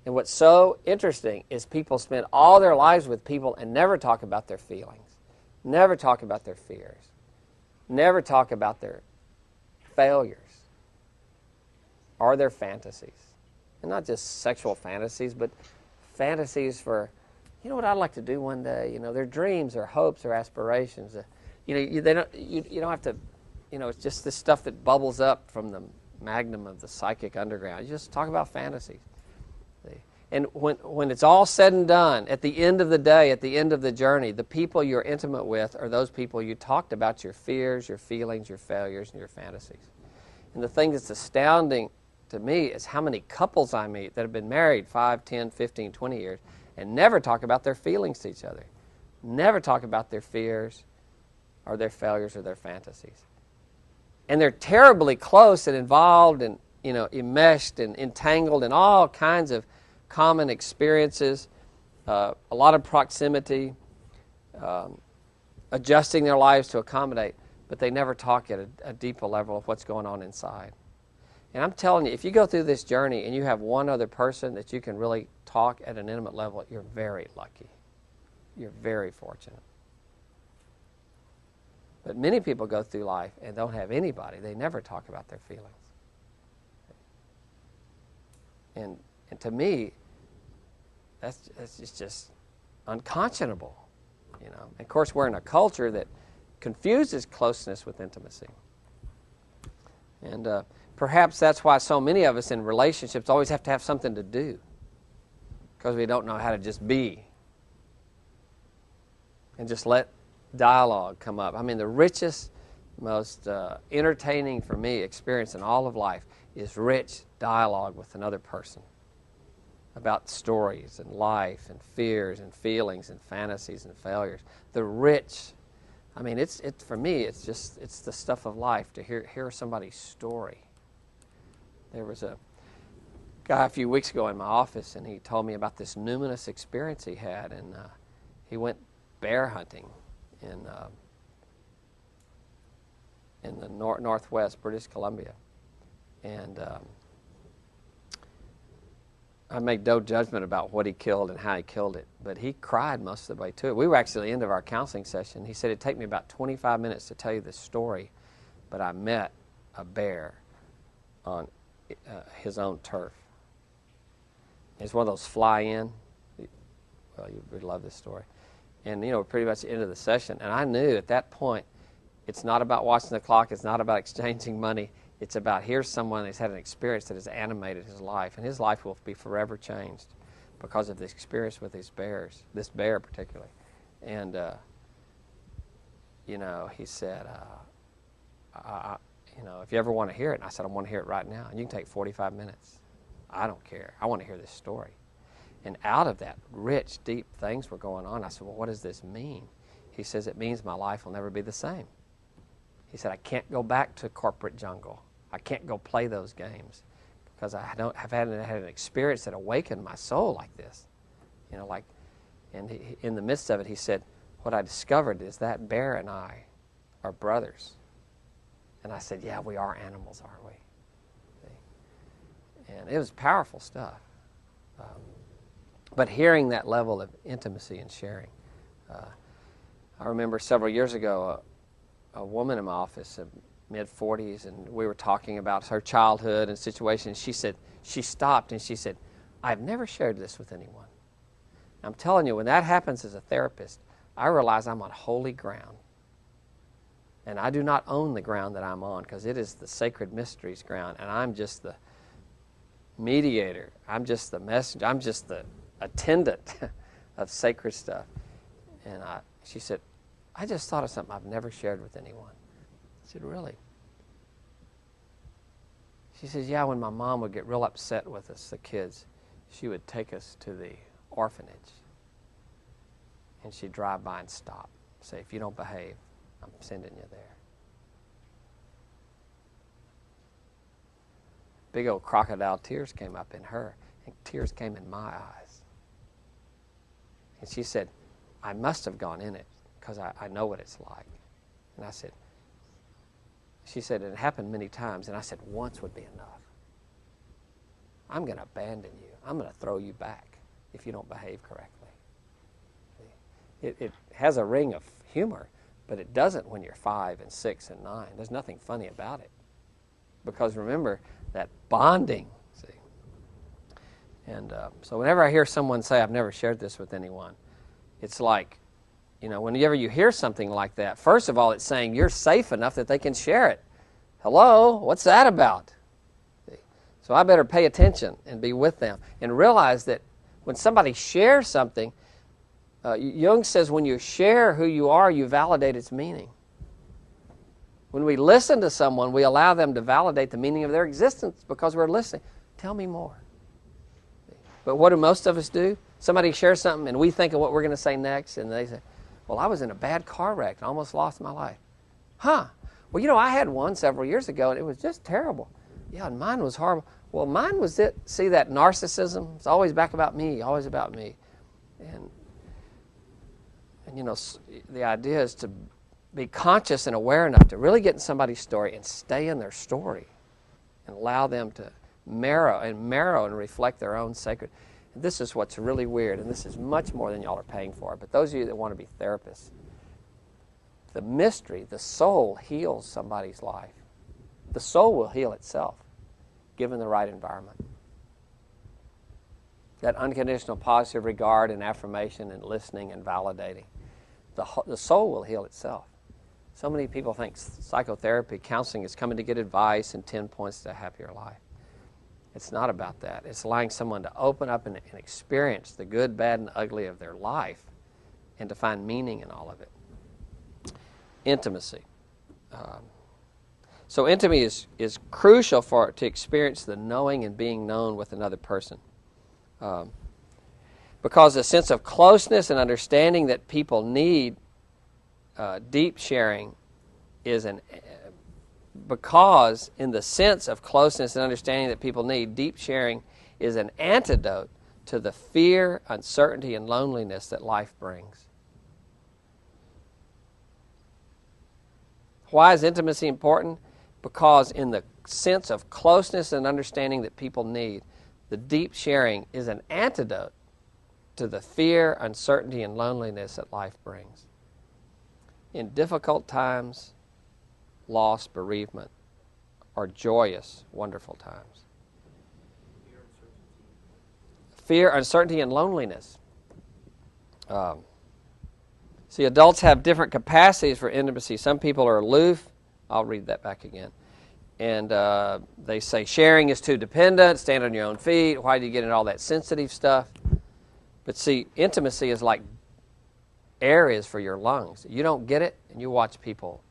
And what's so interesting is people spend all their lives with people and never talk about their feelings, never talk about their fears, never talk about their failures or their fantasies. And not just sexual fantasies, but fantasies for, what I'd like to do one day, their dreams or hopes or aspirations. You don't have to, it's just this stuff that bubbles up from the magnum of the psychic underground. You just talk about fantasies. And when it's all said and done, at the end of the day, at the end of the journey, the people you're intimate with are those people you talked about your fears, your feelings, your failures, and your fantasies. And the thing that's astounding to me is how many couples I meet that have been married 5, 10, 15, 20 years and never talk about their feelings to each other, never talk about their fears or their failures or their fantasies. And they're terribly close and involved and, enmeshed and entangled in all kinds of common experiences, a lot of proximity, adjusting their lives to accommodate, but they never talk at a deeper level of what's going on inside. And I'm telling you, if you go through this journey and you have one other person that you can really talk at an intimate level, you're very lucky. You're very fortunate. But many people go through life and don't have anybody. They never talk about their feelings. And to me, that's just unconscionable, you know. And of course, we're in a culture that confuses closeness with intimacy. And perhaps that's why so many of us in relationships always have to have something to do, because we don't know how to just be and just let dialogue come up. I mean, the richest, most entertaining for me experience in all of life is rich dialogue with another person about stories and life and fears and feelings and fantasies and failures. The rich, I mean, it's for me, it's the stuff of life to hear somebody's story. There was a guy a few weeks ago in my office, and he told me about this numinous experience he had, and he went bear hunting in the northwest British Columbia, and I make no judgment about what he killed and how he killed it, but he cried most of the way to it. We were actually at the end of our counseling session. He said, it'd take me about 25 minutes to tell you this story, but I met a bear on his own turf. It's one of those fly-in. Well, you would love this story. And, you know, pretty much the end of the session. And I knew at that point, it's not about watching the clock. It's not about exchanging money. It's about here's someone that's had an experience that has animated his life. And his life will be forever changed because of this experience with these bears, this bear particularly. And, you know, he said, you know, if you ever want to hear it. And I said, I want to hear it right now. And you can take 45 minutes. I don't care. I want to hear this story. And out of that, rich, deep things were going on. I said, well, what does this mean? He says, it means my life will never be the same. He said, I can't go back to corporate jungle. I can't go play those games because I haven't had an experience that awakened my soul like this. You know, like, and in the midst of it, he said, what I discovered is that bear and I are brothers. And I said, yeah, we are animals, aren't we? See? And it was powerful stuff. But hearing that level of intimacy and sharing. I remember several years ago, a woman in my office, mid-40s, and we were talking about her childhood and situations. She said, she stopped and she said, I've never shared this with anyone. I'm telling you, when that happens as a therapist, I realize I'm on holy ground. And I do not own the ground that I'm on because it is the sacred mysteries ground, and I'm just the mediator. I'm just the messenger. I'm just the attendant of sacred stuff. And she said, I just thought of something I've never shared with anyone. I said, really? She says, yeah, when my mom would get real upset with us, the kids, she would take us to the orphanage. And she'd drive by and stop. Say, if you don't behave, I'm sending you there. Big old crocodile tears came up in her, and tears came in my eyes. And she said, I must have gone in it because I know what it's like. And I said, she said, it happened many times. And I said, once would be enough. I'm going to abandon you. I'm going to throw you back if you don't behave correctly. It has a ring of humor, but it doesn't when you're 5 and 6 and 9. There's nothing funny about it. Because remember, that bonding, see. And so whenever I hear someone say, I've never shared this with anyone, it's like, you know, whenever you hear something like that, first of all, it's saying you're safe enough that they can share it. Hello? What's that about? See? So I better pay attention and be with them and realize that when somebody shares something, Jung says when you share who you are, you validate its meaning. When we listen to someone, we allow them to validate the meaning of their existence because we're listening. Tell me more. But what do most of us do? Somebody shares something and we think of what we're going to say next, and they say, well, I was in a bad car wreck and almost lost my life. Huh. Well, you know, I had one several years ago and it was just terrible. Yeah, and mine was horrible. Well, mine was it. See that narcissism? It's always back about me, always about me. And you know, the idea is to be conscious and aware enough to really get in somebody's story and stay in their story and allow them to marrow and reflect their own sacred. And this is what's really weird, and this is much more than y'all are paying for. But those of you that want to be therapists, the mystery, the soul heals somebody's life. The soul will heal itself, given the right environment. That unconditional positive regard and affirmation and listening and validating. The soul will heal itself. So many people think psychotherapy, counseling is coming to get advice and 10 points to a happier life. It's not about that. It's allowing someone to open up and experience the good, bad, and ugly of their life and to find meaning in all of it. Intimacy. So intimacy is crucial to experience the knowing and being known with another person. Because the sense of closeness and understanding that people need, deep sharing is because in the sense of closeness and understanding that people need, deep sharing is an antidote to the fear, uncertainty, and loneliness that life brings. Why is intimacy important? Because in the sense of closeness and understanding that people need, the deep sharing is an antidote to the fear, uncertainty, and loneliness that life brings. In difficult times, loss, bereavement, or joyous, wonderful times. Fear, uncertainty, and loneliness. See, adults have different capacities for intimacy. Some people are aloof. I'll read that back again. And they say sharing is too dependent, stand on your own feet. Why do you get into all that sensitive stuff? But see, intimacy is like air is for your lungs. You don't get it, and you watch people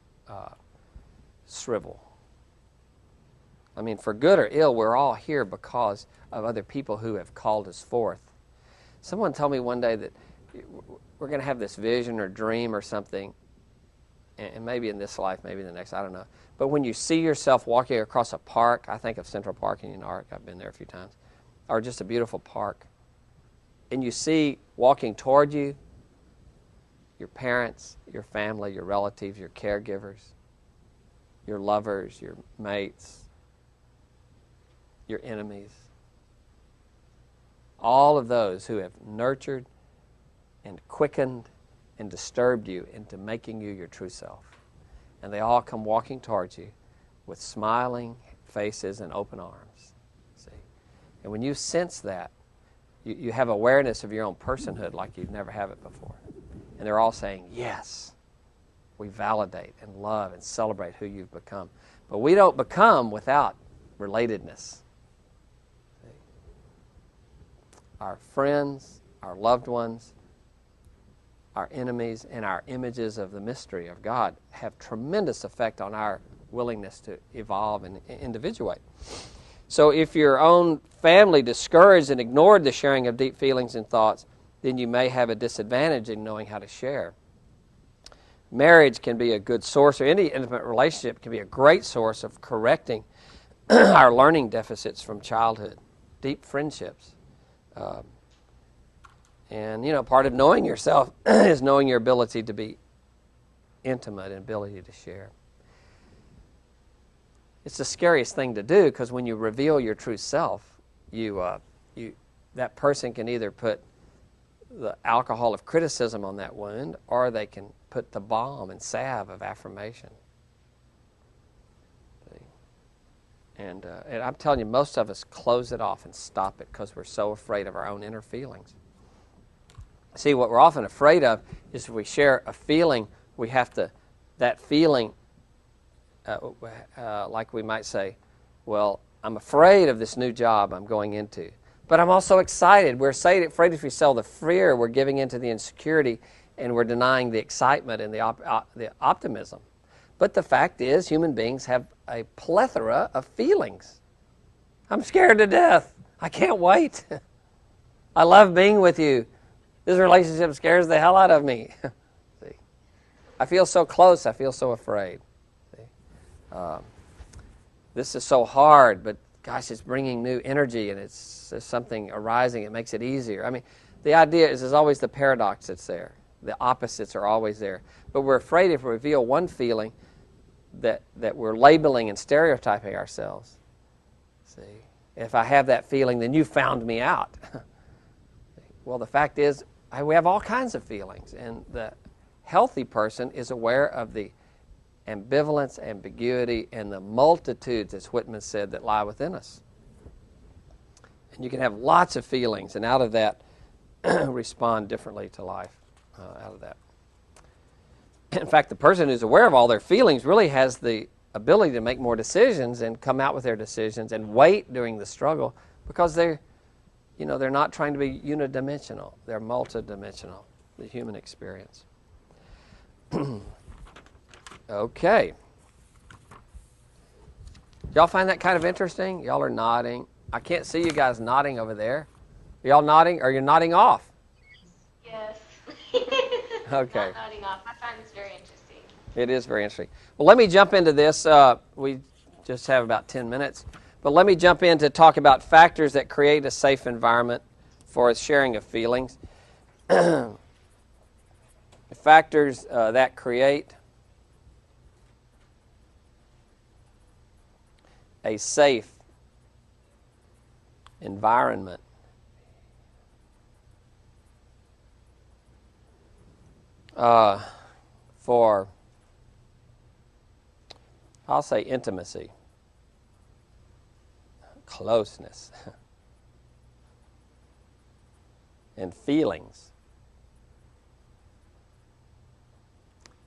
shrivel. I mean, for good or ill, we're all here because of other people who have called us forth. Someone told me one day that we're going to have this vision or dream or something, and maybe in this life, maybe in the next, I don't know. But when you see yourself walking across a park, I think of Central Park in New York, I've been there a few times, or just a beautiful park, and you see walking toward you your parents, your family, your relatives, your caregivers, your lovers, your mates, your enemies, all of those who have nurtured and quickened and disturbed you into making you your true self. And they all come walking towards you with smiling faces and open arms. See? And when you sense that, you have awareness of your own personhood like you've never had it before. And they're all saying, yes, we validate and love and celebrate who you've become. But we don't become without relatedness. See? Our friends, our loved ones, our enemies, and our images of the mystery of God have tremendous effect on our willingness to evolve and individuate. So if your own family discouraged and ignored the sharing of deep feelings and thoughts, then you may have a disadvantage in knowing how to share. Marriage can be a good source, or any intimate relationship can be a great source of correcting our learning deficits from childhood, deep friendships. And, you know, part of knowing yourself is knowing your ability to be intimate and ability to share. It's the scariest thing to do because when you reveal your true self, that person can either put the alcohol of criticism on that wound, or they can put the balm and salve of affirmation. See? And I'm telling you, most of us close it off and stop it because we're so afraid of our own inner feelings. See, what we're often afraid of is if we share a feeling, we have to, that feeling, like we might say, well, I'm afraid of this new job I'm going into, but I'm also excited. We're afraid if we sell the fear, we're giving into the insecurity, and we're denying the excitement and the optimism. But the fact is, human beings have a plethora of feelings. I'm scared to death. I can't wait. I love being with you. This relationship scares the hell out of me. See? I feel so close, I feel so afraid. See? This is so hard, but gosh, it's bringing new energy, and there's something arising. It makes it easier. I mean, the idea is there's always the paradox that's there. The opposites are always there. But we're afraid if we reveal one feeling that we're labeling and stereotyping ourselves. See? If I have that feeling, then you found me out. Well, the fact is, we have all kinds of feelings, and the healthy person is aware of the ambivalence, ambiguity, and the multitudes, as Whitman said, that lie within us. And you can have lots of feelings, and out of that, respond differently to life out of that. In fact, the person who's aware of all their feelings really has the ability to make more decisions and come out with their decisions and wait during the struggle, because they're not trying to be unidimensional. They're multidimensional, the human experience. Okay. Y'all find that kind of interesting? Y'all are nodding. I can't see you guys nodding over there. Are y'all nodding? Are you nodding off? Yes. Okay. Not nodding off. I find this very interesting. It is very interesting. Well, let me jump into this. We just have about 10 minutes. But let me jump in to talk about factors that create a safe environment for sharing of feelings. The factors that create a safe environment for, I'll say, intimacy, closeness, and feelings.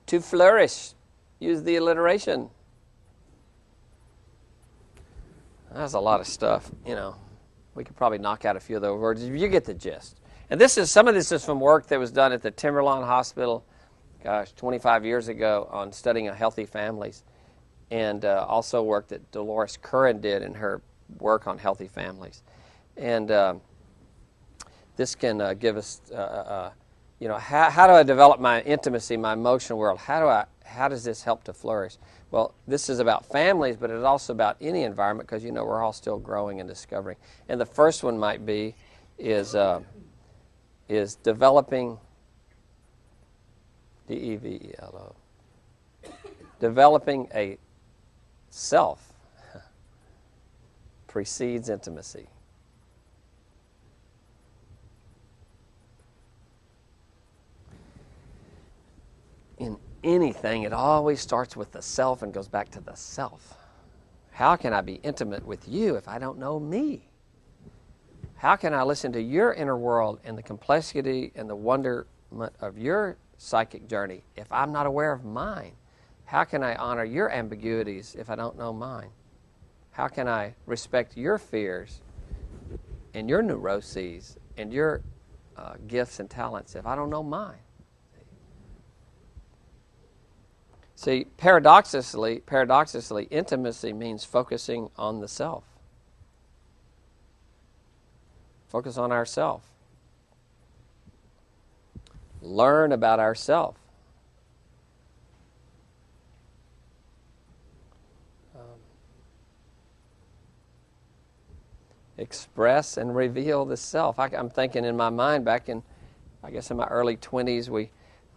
To flourish, use the alliteration. That's a lot of stuff, We could probably knock out a few of those words. You get the gist. And some of this is from work that was done at the Timberlawn Hospital, 25 years ago, on studying healthy families, and also work that Dolores Curran did in her work on healthy families. And this can give us, how do I develop my intimacy, my emotional world? How does this help to flourish? Well, this is about families, but it's also about any environment, because we're all still growing and discovering. And the first one might be is developing DEVELO. Developing a self precedes intimacy. In anything, it always starts with the self and goes back to the self. How can I be intimate with you if I don't know me? How can I listen to your inner world and the complexity and the wonderment of your psychic journey if I'm not aware of mine? How can I honor your ambiguities if I don't know mine? How can I respect your fears and your neuroses and your gifts and talents if I don't know mine? See, paradoxically, intimacy means focusing on the self. Focus on ourself. Learn about ourself. Express and reveal the self. I'm thinking in my mind back in, I guess in my early 20s, when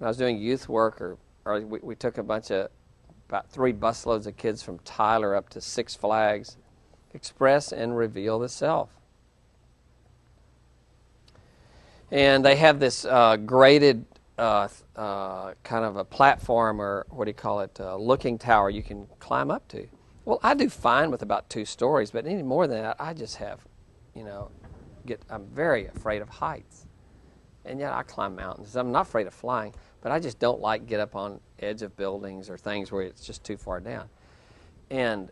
I was doing youth work, or we took about 3 busloads of kids from Tyler up to Six Flags. Express and reveal the self. And they have this graded kind of a platform, or what do you call it, looking tower you can climb up to. Well, I do fine with about 2 stories, but any more than that, I just have, I'm very afraid of heights. And yet I climb mountains. I'm not afraid of flying, but I just don't like get up on edge of buildings or things where it's just too far down. And,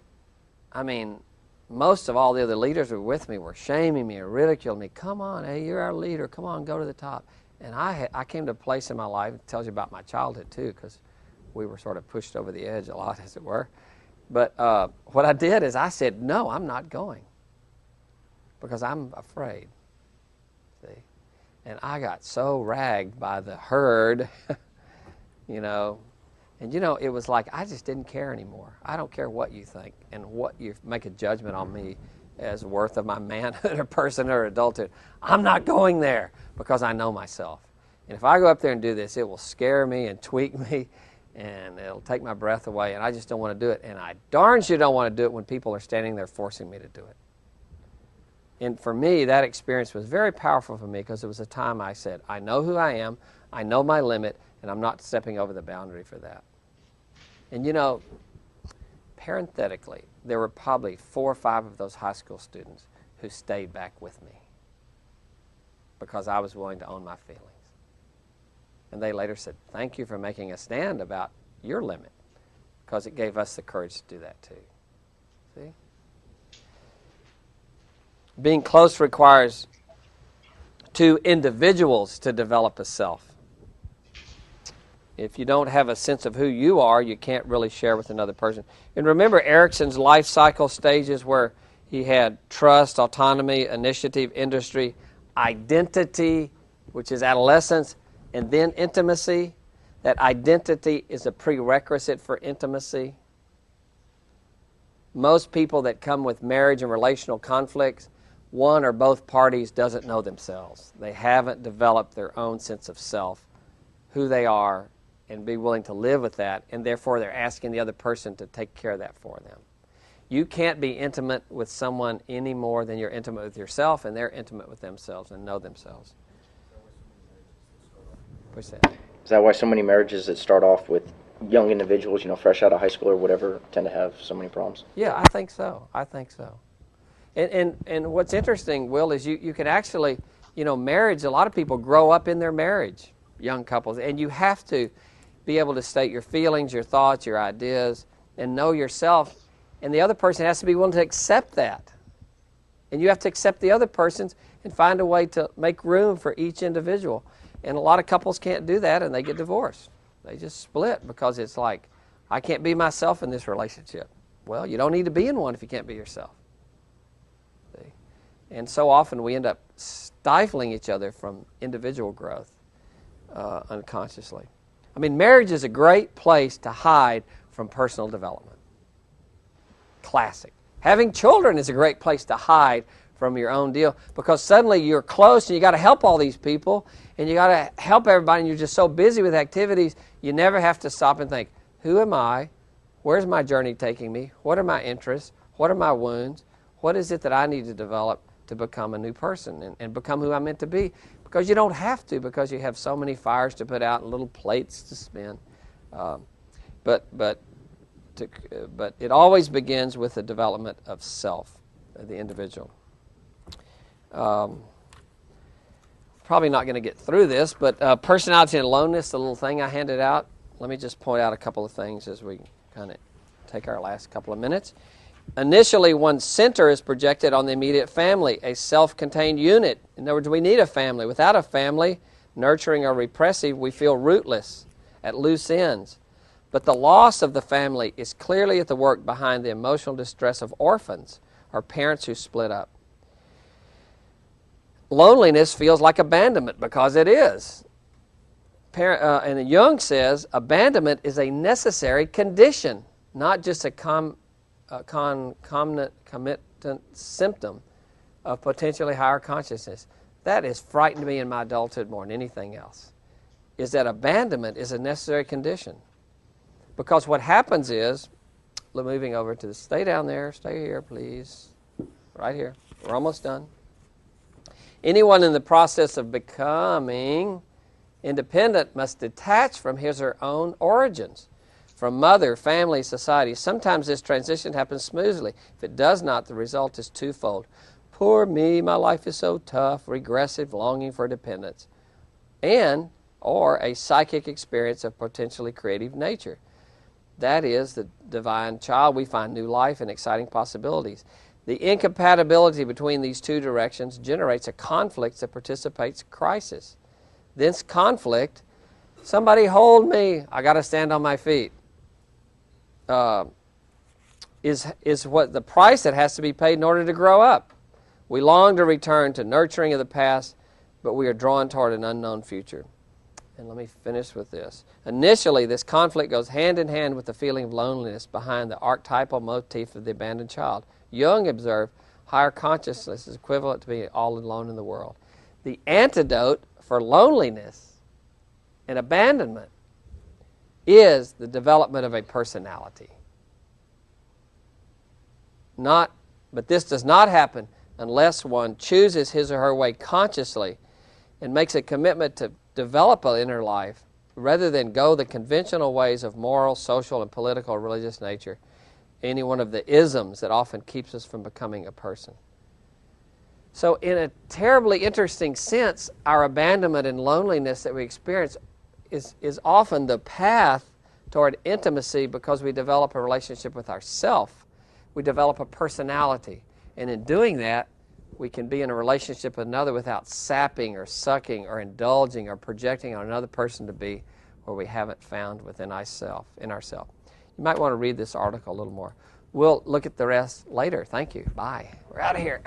I mean, most of all the other leaders who were with me were shaming me or ridiculing me. Come on, hey, you're our leader. Come on, go to the top. And I came to a place in my life, it tells you about my childhood too, because we were sort of pushed over the edge a lot, as it were. But what I did is I said, no, I'm not going, because I'm afraid. See? And I got so ragged by the herd, And it was like I just didn't care anymore. I don't care what you think and what you make a judgment on me as worth of my manhood or personhood or adulthood. I'm not going there because I know myself. And if I go up there and do this, it will scare me and tweak me, and it'll take my breath away, and I just don't want to do it. And I darn sure don't want to do it when people are standing there forcing me to do it. And for me, that experience was very powerful for me, because it was a time I said, I know who I am, I know my limit, And I'm not stepping over the boundary for that. And you know, parenthetically, there were probably 4 or 5 of those high school students who stayed back with me because I was willing to own my feelings. And they later said, thank you for making a stand about your limit, because it gave us the courage to do that too. See? Being close requires 2 individuals to develop a self. If you don't have a sense of who you are, you can't really share with another person. And remember Erickson's life cycle stages where he had trust, autonomy, initiative, industry, identity, which is adolescence, and then intimacy. That identity is a prerequisite for intimacy. Most people that come with marriage and relational conflicts, one or both parties doesn't know themselves. They haven't developed their own sense of self, who they are, and be willing to live with that, and therefore they're asking the other person to take care of that for them. You can't be intimate with someone any more than you're intimate with yourself, and they're intimate with themselves and know themselves. What's that? Is that why so many marriages that start off with young individuals, fresh out of high school or whatever, tend to have so many problems? Yeah, I think so. I think so. And what's interesting, Will, is you can actually, marriage, a lot of people grow up in their marriage, young couples, and you have to be able to state your feelings, your thoughts, your ideas, and know yourself. And the other person has to be willing to accept that. And you have to accept the other person's and find a way to make room for each individual. And a lot of couples can't do that, and they get divorced. They just split because it's like, I can't be myself in this relationship. Well, you don't need to be in one if you can't be yourself. See? And so often we end up stifling each other from individual growth unconsciously. I mean, marriage is a great place to hide from personal development. Classic. Having children is a great place to hide from your own deal, because suddenly you're close and you got to help all these people and you got to help everybody, and you're just so busy with activities you never have to stop and think, who am I? Where's my journey taking me? What are my interests? What are my wounds? What is it that I need to develop to become a new person and become who I'm meant to be? Because you don't have to, because you have so many fires to put out and little plates to spin. But it always begins with the development of self, the individual. Probably not going to get through this, but personality and aloneness, the little thing I handed out. Let me just point out a couple of things as we kind of take our last couple of minutes. Initially, one's center is projected on the immediate family, a self-contained unit. In other words, we need a family. Without a family, nurturing or repressive, we feel rootless, at loose ends. But the loss of the family is clearly at the work behind the emotional distress of orphans or parents who split up. Loneliness feels like abandonment, because it is. And Jung says abandonment is a necessary condition, not just a concomitant symptom of potentially higher consciousness. That has frightened me in my adulthood more than anything else, is that abandonment is a necessary condition. Because what happens is, moving over to stay down there, stay here, please, right here. We're almost done. Anyone in the process of becoming independent must detach from his or her own origins, from mother, family, society. Sometimes this transition happens smoothly. If it does not, the result is twofold. Poor me, my life is so tough, regressive longing for dependence, or a psychic experience of potentially creative nature. That is the divine child. We find new life and exciting possibilities. The incompatibility between these two directions generates a conflict that precipitates crisis. This conflict, somebody hold me, I got to stand on my feet, is what the price that has to be paid in order to grow up. We long to return to nurturing of the past, but we are drawn toward an unknown future. And let me finish with this. Initially, this conflict goes hand in hand with the feeling of loneliness behind the archetypal motif of the abandoned child. Jung observed higher consciousness is equivalent to being all alone in the world. The antidote for loneliness and abandonment is the development of a personality. But this does not happen unless one chooses his or her way consciously and makes a commitment to develop an inner life rather than go the conventional ways of moral, social, and political or religious nature, any one of the isms that often keeps us from becoming a person. So in a terribly interesting sense, our abandonment and loneliness that we experience is often the path toward intimacy, because we develop a relationship with ourself. We develop a personality. And in doing that, we can be in a relationship with another without sapping or sucking or indulging or projecting on another person to be where we haven't found within ourselves. You might want to read this article a little more. We'll look at the rest later. Thank you. Bye. We're out of here.